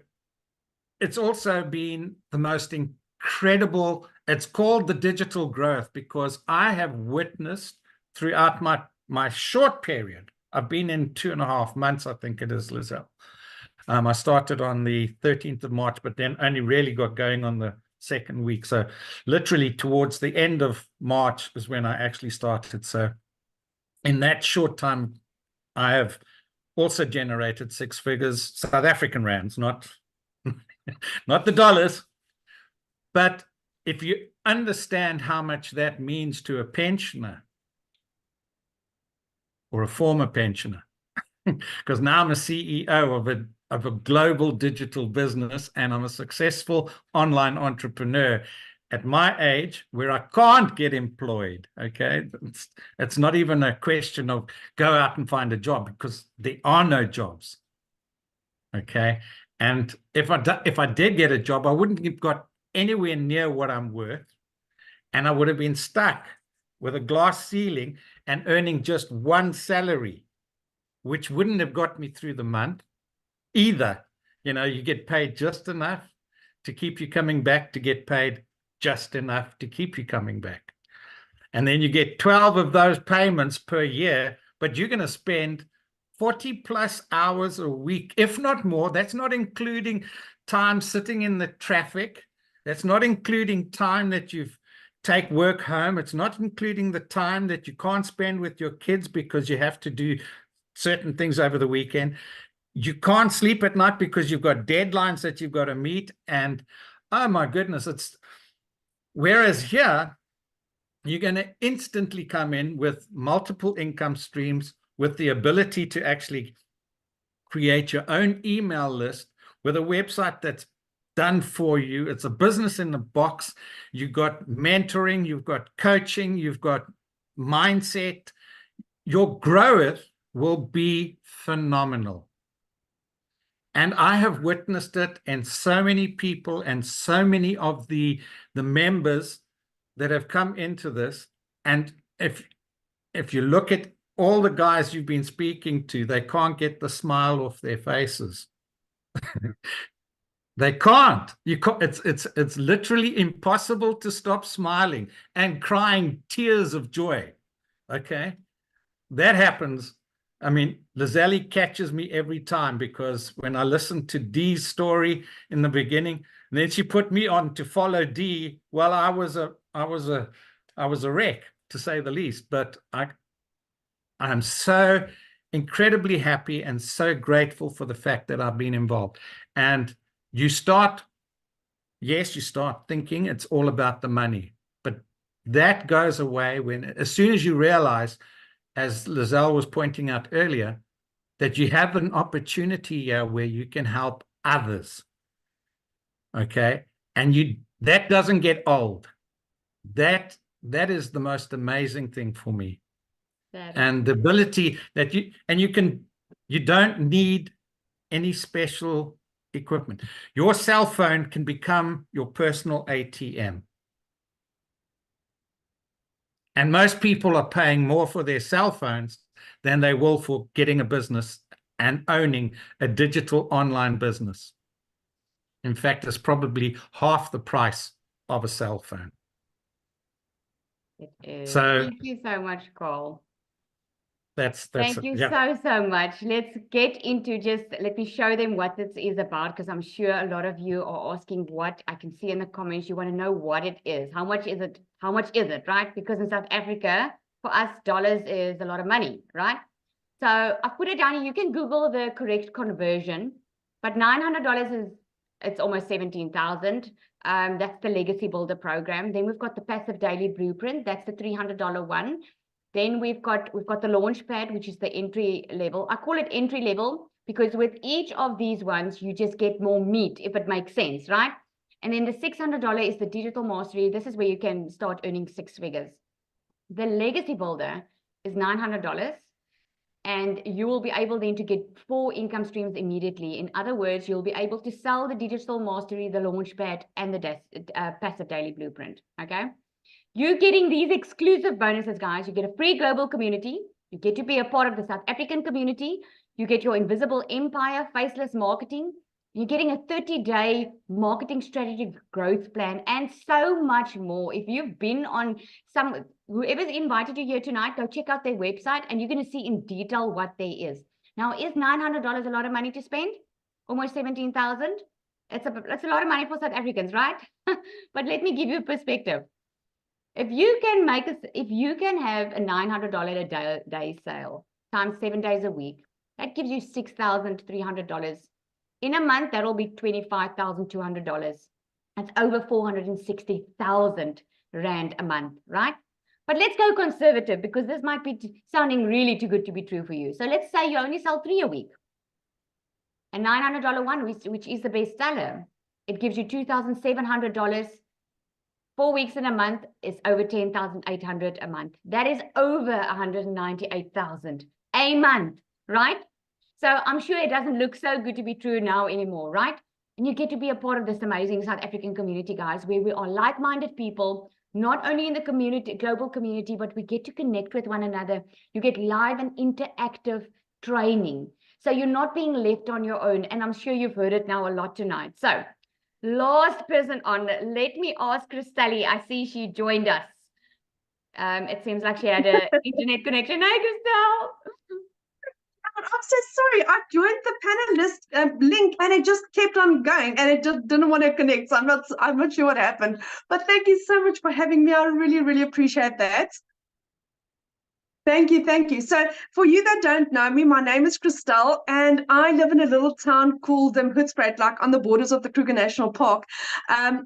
it's also been the most incredible. It's called the digital growth because I have witnessed throughout my short period. I've been in 2.5 months, I think it is, Lizelle. I started on the 13th of March, but then only really got going on the second week. So literally towards the end of March is when I actually started. So in that short time, I have also generated 6 figures, South African rands, not the dollars. But if you understand how much that means to a pensioner or a former pensioner, because now I'm a CEO of a global digital business and I'm a successful online entrepreneur at my age where I can't get employed. Okay, it's not even a question of go out and find a job because there are no jobs. Okay, and if I did get a job, I wouldn't have got anywhere near what I'm worth, and I would have been stuck with a glass ceiling and earning just one salary, which wouldn't have got me through the month either. You know, you get paid just enough to keep you coming back, to get paid just enough to keep you coming back. And then you get 12 of those payments per year, but you're going to spend 40 plus hours a week, if not more. That's not including time sitting in the traffic. That's not including time that you've take work home. It's not including the time that you can't spend with your kids because you have to do certain things over the weekend. You can't sleep at night because you've got deadlines that you've got to meet. And oh my goodness, whereas here, you're going to instantly come in with multiple income streams, with the ability to actually create your own email list with a website that's done for you. It's a business in a box. You've got mentoring, you've got coaching, you've got mindset, your growth will be phenomenal. And I have witnessed it in so many people and so many of the members that have come into this. And if you look at all the guys you've been speaking to, they can't get the smile off their faces. They can't. You can't. It's literally impossible to stop smiling and crying tears of joy. Okay, that happens. I mean, Lizelle catches me every time, because when I listened to Dee's story in the beginning, and then she put me on to follow Dee. Well, I was a wreck, to say the least. But I'm so incredibly happy and so grateful for the fact that I've been involved. And you start thinking it's all about the money, but that goes away as soon as you realize, as Lizelle was pointing out earlier, that you have an opportunity here where you can help others. Okay. And that doesn't get old. That is the most amazing thing for me. And the ability that you don't need any special equipment. Your cell phone can become your personal ATM. And most people are paying more for their cell phones than they will for getting a business and owning a digital online business. In fact, it's probably half the price of a cell phone. It is. So thank you so much, Cole. Thank you so much. Let's get into let me show them what this is about, because I'm sure a lot of you are asking what. I can see in the comments you want to know what it is. How much is it? How much is it, right? Because in South Africa, for us, dollars is a lot of money, right? So I put it down here. You can Google the correct conversion, but $900 it's almost 17,000. That's the Legacy Builder program. Then we've got the Passive Daily Blueprint. That's the $300 one. Then we've got the Launchpad, which is the entry level. I call it entry level because with each of these ones, you just get more meat, if it makes sense, right? And then the $600 is the Digital Mastery. This is where you can start earning 6 figures. The Legacy Builder is $900. And you will be able then to get 4 income streams immediately. In other words, you'll be able to sell the Digital Mastery, the Launchpad, and the Passive Daily Blueprint, okay? You're getting these exclusive bonuses, guys. You get a free global community. You get to be a part of the South African community. You get your Invisible Empire, Faceless Marketing. You're getting a 30-day marketing strategy growth plan and so much more. If you've been on whoever's invited you here tonight, go check out their website and you're going to see in detail what there is. Now, is $900 a lot of money to spend? Almost 17,000? It's a lot of money for South Africans, right? But let me give you a perspective. If you can have a $900 a day sale times 7 days a week, that gives you $6,300. In a month, that'll be $25,200. That's over 460,000 Rand a month, right? But let's go conservative, because this might be sounding really too good to be true for you. So let's say you only sell 3 a week. A $900 one, which is the best seller, it gives you $2,700. 4 weeks in a month is over 10,800 a month. That is over 198,000 a month, right? So I'm sure it doesn't look so good to be true now anymore, right? And you get to be a part of this amazing South African community, guys, where we are like-minded people, not only in the community, global community, but we get to connect with one another. You get live and interactive training. So you're not being left on your own. And I'm sure you've heard it now a lot tonight. So last person on, let me ask Christelle. I see she joined us. It seems like she had an internet connection. Hi, Christelle. I'm so sorry. I joined the panelist link and it just kept on going and it just didn't want to connect. So I'm not sure what happened. But thank you so much for having me. I really, really appreciate that. Thank you, thank you. So for you that don't know me, my name is Christelle and I live in a little town called Hoedspruit, like on the borders of the Kruger National Park.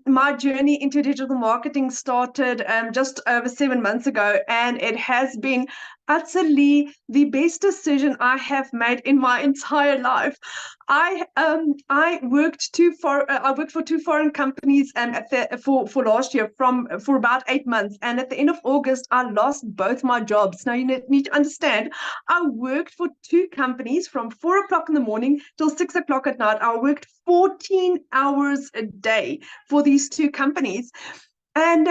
My journey into digital marketing started just over 7 months ago, and it has been utterly the best decision I have made in my entire life. I worked for 2 foreign companies for last year for about 8 months, and at the end of August I lost both my jobs. Now, need to understand, I worked for 2 companies from 4 o'clock in the morning till 6 o'clock at night. I worked 14 hours a day for these 2 companies. And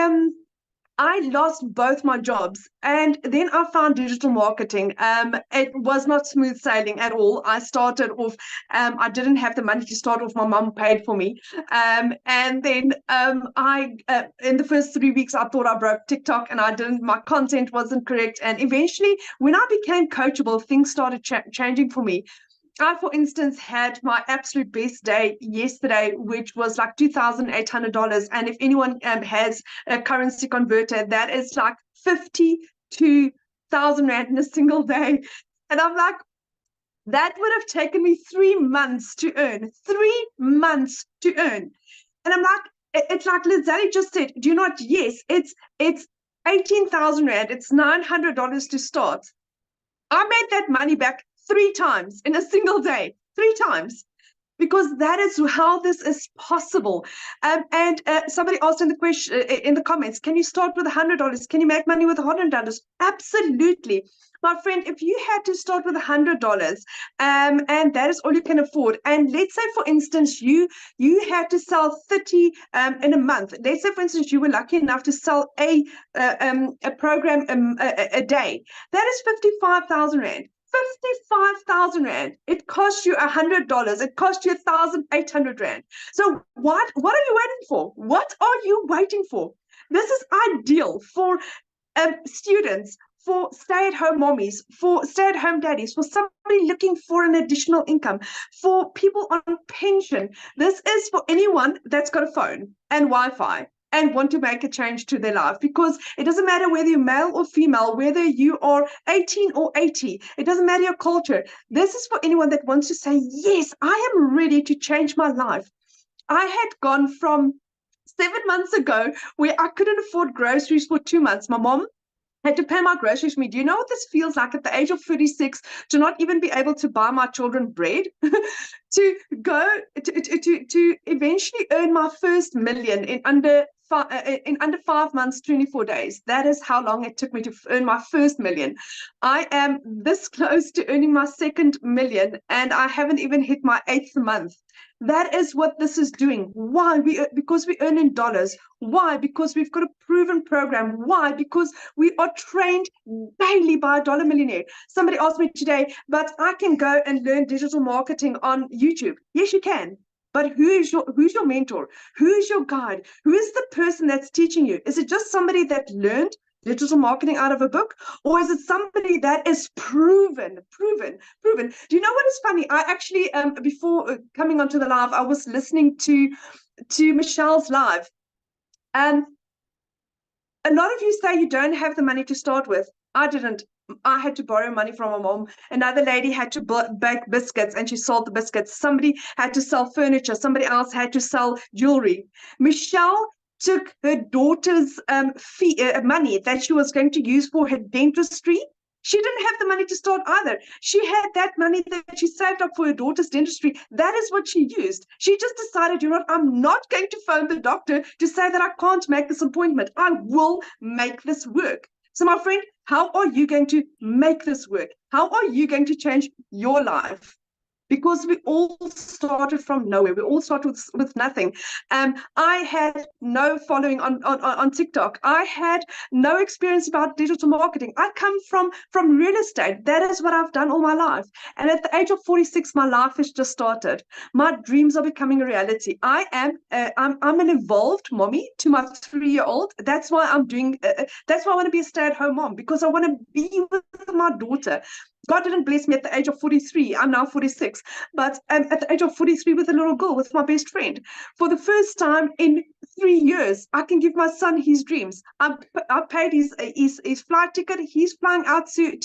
I lost both my jobs, and then I found digital marketing. It was not smooth sailing at all. I started off, I didn't have the money to start off. My mom paid for me. And then in the first 3 weeks, I thought I broke TikTok, and I didn't, my content wasn't correct. And eventually, when I became coachable, things started changing for me. I, for instance, had my absolute best day yesterday, which was like $2,800. And if anyone has a currency converter, that is like 52,000 Rand in a single day. And I'm like, that would have taken me 3 months to earn. 3 months to earn. And I'm like, it's like Lizelle just said, do you not? Yes, it's 18,000 Rand. It's $900 to start. I made that money back 3 times in a single day, 3 times, because that is how this is possible. And somebody asked in the question, in the comments, can you start with $100? Can you make money with $100? Absolutely. My friend, if you had to start with $100, and that is all you can afford, and let's say, for instance, you had to sell 30 in a month. Let's say, for instance, you were lucky enough to sell a program a day. That is 55,000 Rand. 55,000 Rand. It cost you $100. It cost you 1,800 Rand. So what are you waiting for? What are you waiting for? This is ideal for students, for stay-at-home mommies, for stay-at-home daddies, for somebody looking for an additional income, for people on pension. This is for anyone that's got a phone and Wi-Fi and want to make a change to their life, because it doesn't matter whether you're male or female, whether you are 18 or 80, it doesn't matter your culture. This is for anyone that wants to say, yes, I am ready to change my life. I had gone from 7 months ago where I couldn't afford groceries for 2 months. My mom had to pay my groceries for me. Do you know what this feels like at the age of 36 to not even be able to buy my children bread? To go to eventually earn my first million in under 5 months, 24 days. That is how long it took me to earn my first million. I am this close to earning my second million, and I haven't even hit my 8th month. That is what this is doing. Why? Because we earn in dollars. Why? Because we've got a proven program. Why? Because we are trained daily by a dollar millionaire. Somebody asked me today, but I can go and learn digital marketing on YouTube. Yes, you can. But who's your mentor? Who is your guide? Who is the person that's teaching you? Is it just somebody that learned digital marketing out of a book, or is it somebody that is proven? Do you know what is funny? I actually, before coming onto the live, I was listening to Michelle's live, and a lot of you say you don't have the money to start with. I didn't. I had to borrow money from my mom. Another lady had to bake biscuits, and she sold the biscuits. Somebody had to sell furniture. Somebody else had to sell jewelry. Michelle took her daughter's money that she was going to use for her dentistry. She didn't have the money to start either. She had that money that she saved up for her daughter's dentistry. That is what she used. She just decided, you know what, I'm not going to phone the doctor to say that I can't make this appointment. I will make this work. So my friend, how are you going to make this work? How are you going to change your life? Because we all started from nowhere. We all started with nothing. I had no following on TikTok. I had no experience about digital marketing. I come from real estate. That is what I've done all my life. And at the age of 46, my life has just started. My dreams are becoming a reality. I'm an evolved mommy to my 3-year-old. That's why I'm doing. That's why I want to be a stay-at-home mom, because I want to be with my daughter. God didn't bless me at the age of 43. I'm now 46. But at the age of 43 with a little girl, with my best friend. For the first time in 3 years, I can give my son his dreams. I paid his flight ticket. He's flying out to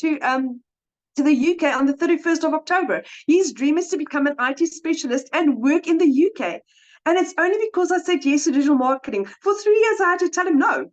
the UK on the 31st of October. His dream is to become an IT specialist and work in the UK. And it's only because I said yes to digital marketing. For 3 years, I had to tell him no.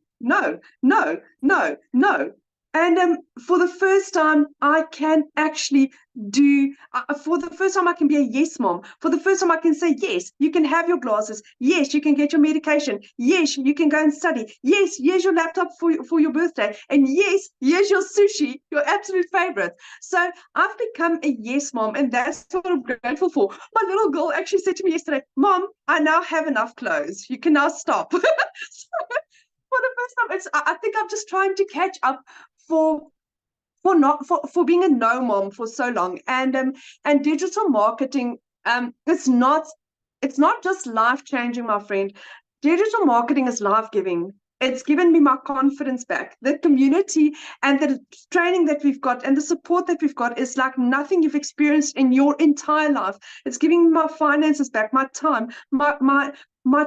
And for the first time, I can actually do, for the first time, I can be a yes mom. For the first time, I can say, yes, you can have your glasses. Yes, you can get your medication. Yes, you can go and study. Yes, here's your laptop for your birthday. And yes, here's your sushi, your absolute favorite. So I've become a yes mom, and that's what I'm grateful for. My little girl actually said to me yesterday, Mom, I now have enough clothes. You can now stop. So, for the first time, I think I'm just trying to catch up for for being a no mom for so long. And digital marketing, it's not just life changing, my friend. Digital marketing is life giving. It's given me my confidence back. The community and the training that we've got and the support that we've got is like nothing you've experienced in your entire life. It's giving me my finances back, my time, my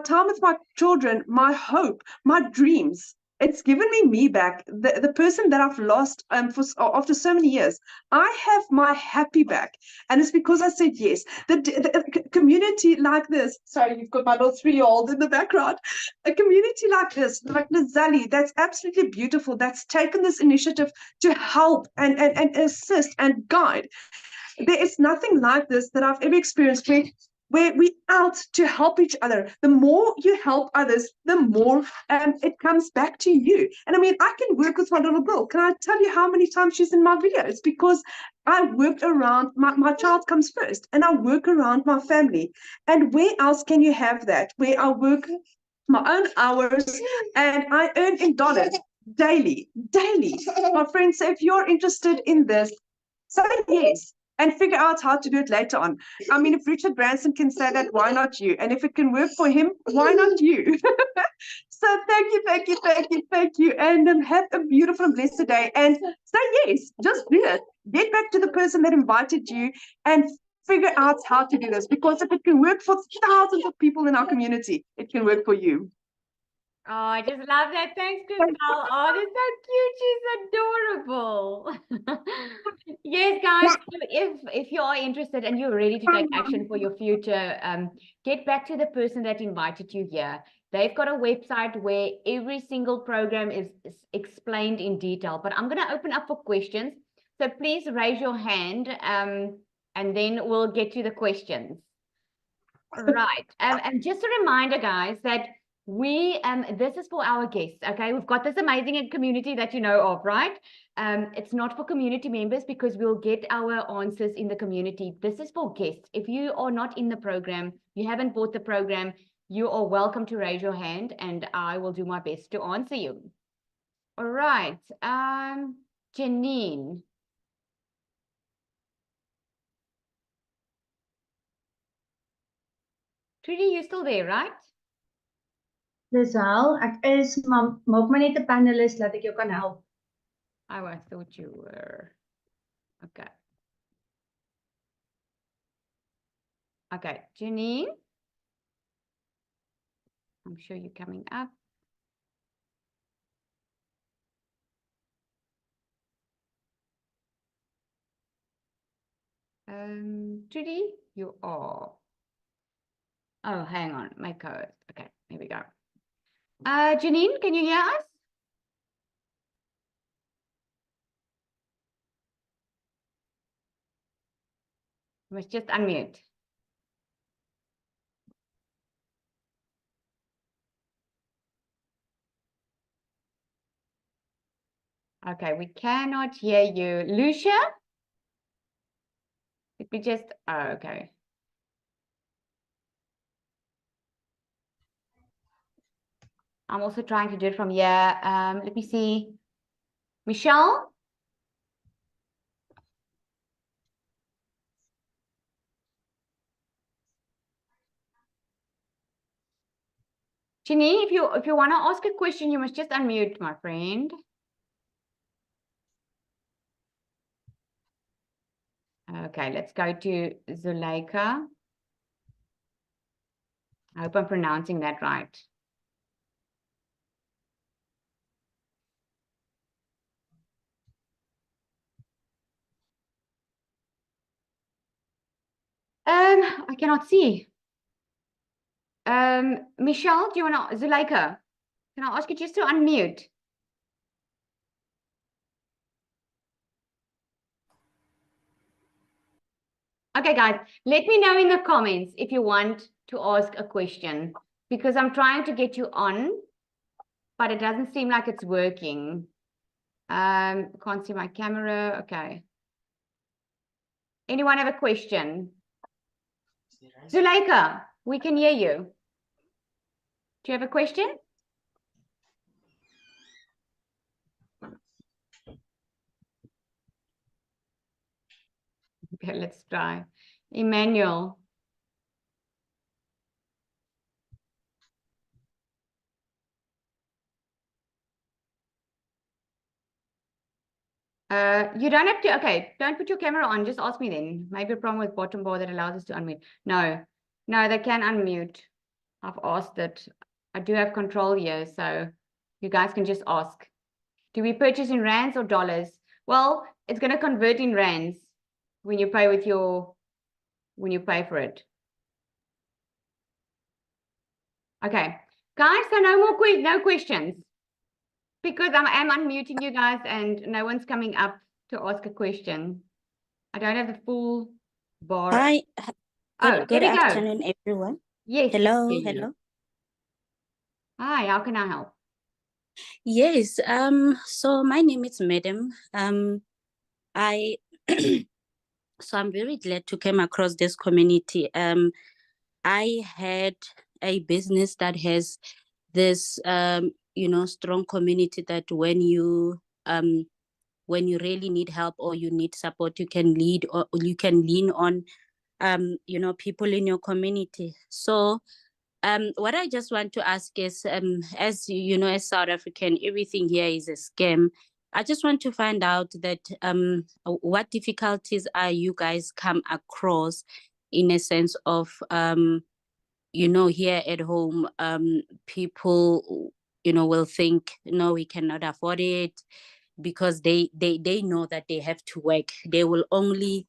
time with my children, my hope, my dreams. It's given me back, the person that I've lost after so many years. I have my happy back, and it's because I said yes. The community like this. Sorry, you've got my little 3-year-old in the background. A community like this, like Nazali, that's absolutely beautiful. That's taken this initiative to help and assist and guide. There is nothing like this that I've ever experienced where we're out to help each other. The more you help others, the more it comes back to you. And I mean, I can work with my little girl. Can I tell you how many times she's in my videos? Because I worked around, my child comes first, and I work around my family. And where else can you have that? Where I work my own hours and I earn in dollars daily. My friends, so if you're interested in this, say yes and figure out how to do it later on. I mean, if Richard Branson can say that, why not you? And if it can work for him, why not you? So thank you. And have a beautiful and blessed day. And say yes, just do it. Get back to the person that invited you and figure out how to do this. Because if it can work for thousands of people in our community, it can work for you. Oh, I just love that. Thanks, Crystal. Oh, they're so cute. She's adorable. Yes, guys, so if you are interested and you're ready to take action for your future, get back to the person that invited you here. They've got a website where every single program is explained in detail. But I'm going to open up for questions. So please raise your hand, and then we'll get to the questions. Right. And just a reminder, guys, that this is for our guests. Okay, we've got this amazing community that you know of, right? It's not for community members because we'll get our answers in the community. This is for guests. If you are not in the program, you haven't bought the program, you are welcome to raise your hand and I will do my best to answer you. All right. Janine. Trudy, you still there, right? Lisel, ek is, maar maak my net 'n panelist laat ek jou kan help. Oh, I thought you were. Okay. Okay, Janine. I'm sure you're coming up. Trudy, you are. Oh, hang on, my code. Okay, here we go. Janine, can you hear us? You must just unmute. Okay, we cannot hear you. Lucia? Did we just, oh, okay. I'm also trying to do it from here. Let me see. Michelle? Janine, if you want to ask a question, you must just unmute, my friend. Okay, let's go to Zuleika. I hope I'm pronouncing that right. I cannot see. Michelle, do you want to, Zuleika, can I ask you just to unmute? Okay, guys, let me know in the comments if you want to ask a question, because I'm trying to get you on, but it doesn't seem like it's working. Can't see my camera. Okay. Anyone have a question? Zuleika, we can hear you. Do you have a question? Okay, let's try. Emmanuel. You don't have to, okay, don't put your camera on, just ask me then. Maybe a problem with bottom bar that allows us to unmute. No, they can unmute. I've asked it. I do have control here, so you guys can just ask. Do we purchase in rands or dollars? Well, it's going to convert in rands when you pay with when you pay for it. Okay, guys, so no questions. Because I am unmuting you guys and no one's coming up to ask a question. I don't have the full bar. Hi. Oh, Good there we go. afternoon, everyone. Yes. Hello, we can hear you. hello. Hi, how can I help? Yes, so my name is Madam. I so I'm very glad to come across this community. I had a business that has this strong community that when you really need help or you need support, you can lead or you can lean on people in your community. So what I just want to ask is, as you know, as South African, everything here is a scam. I just want to find out that what difficulties are you guys come across in a sense of, here at home, people, will think, no, we cannot afford it because they know that they have to work. They will only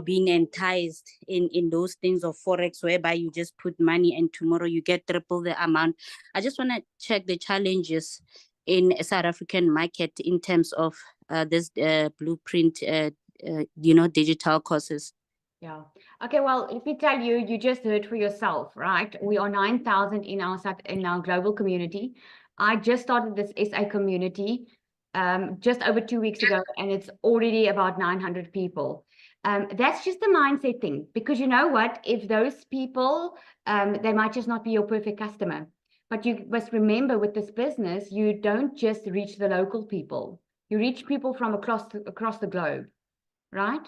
being enticed in those things of Forex, whereby you just put money and tomorrow you get triple the amount. I just want to check the challenges in a South African market in terms of this blueprint, digital courses. Yeah. Okay, well, let me tell you, you just heard for yourself, right? We are 9,000 in our global community. I just started this SA community just over 2 weeks ago, and it's already about 900 people. That's just a mindset thing, because you know what? If those people, they might just not be your perfect customer. But you must remember, with this business, you don't just reach the local people. You reach people from across the globe, right?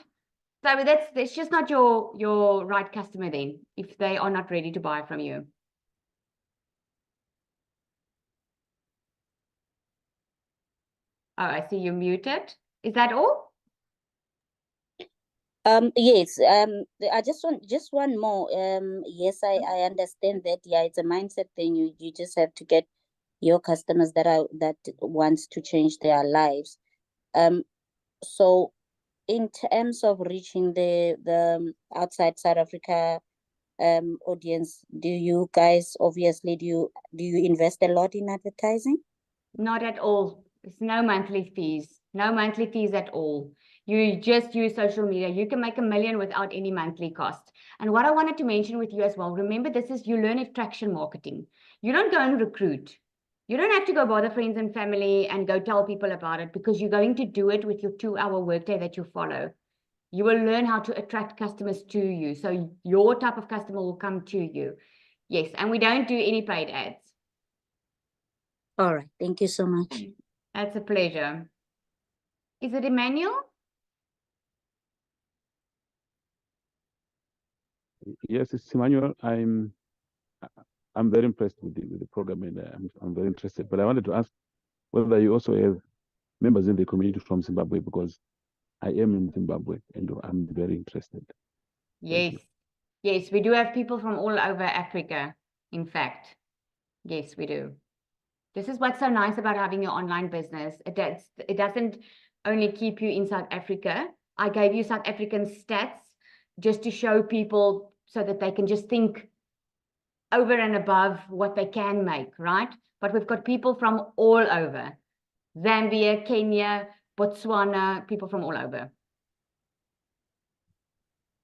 So that's just not your right customer then, if they are not ready to buy from you. Oh, I see you muted. Is that all? Yes. I just one more. Yes, I understand that. Yeah, it's a mindset thing. You just have to get your customers that wants to change their lives. So in terms of reaching the outside South Africa audience, do you guys obviously do you invest a lot in advertising? Not at all. There's no monthly fees. No monthly fees at all. You just use social media. You can make $1 million without any monthly cost. And what I wanted to mention with you as well, remember, you learn attraction marketing. You don't go and recruit. You don't have to go bother friends and family and go tell people about it, because you're going to do it with your 2-hour workday that you follow. You will learn how to attract customers to you. So your type of customer will come to you. Yes, and we don't do any paid ads. All right. Thank you so much. That's a pleasure. Is it Emmanuel? Yes, it's Emmanuel. I'm very impressed with the program, and I'm very interested. But I wanted to ask whether you also have members in the community from Zimbabwe, because I am in Zimbabwe and I'm very interested. Yes. Yes, we do have people from all over Africa, in fact. Yes, we do. This is what's so nice about having your online business. It doesn't only keep you in South Africa. I gave you South African stats just to show people so that they can just think over and above what they can make, right? But we've got people from all over. Zambia, Kenya, Botswana, people from all over.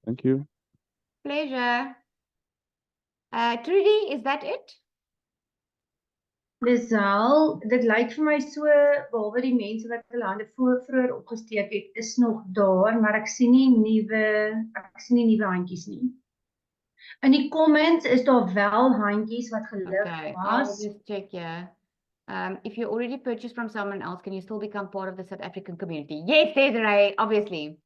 Thank you. Pleasure. Trudy, is that it? Lisel, dit lyk vir my so, behalwe die mense wat hulle hande vroeër opgesteek het, is nog daar, maar ek sien nie nuwe handjies nie. In die comments is daar wel handjies wat gelig Okay, I'll was. just check here. If you already purchased from someone else, can you still become part of the South African community? Yes, Desiree, obviously.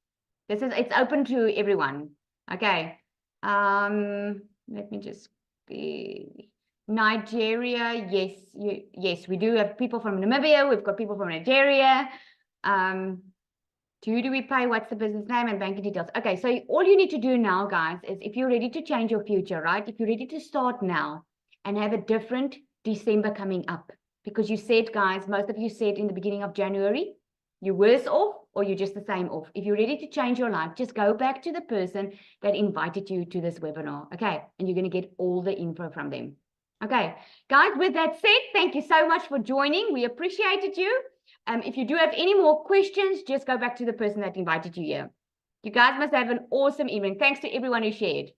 It's open to everyone. Okay. Let me just be Nigeria. Yes, we do have people from Namibia. We've got people from Nigeria. To who do we pay? What's the business name and banking details? Okay, so all you need to do now, guys, is if you're ready to change your future, right? If you're ready to start now and have a different December coming up, because you said, guys, most of you said in the beginning of January, you're worse off or you're just the same off. If you're ready to change your life, just go back to the person that invited you to this webinar, okay? And you're going to get all the info from them. Okay, guys, with that said, thank you so much for joining. We appreciated you. If you do have any more questions, just go back to the person that invited you here. You guys must have an awesome evening. Thanks to everyone who shared.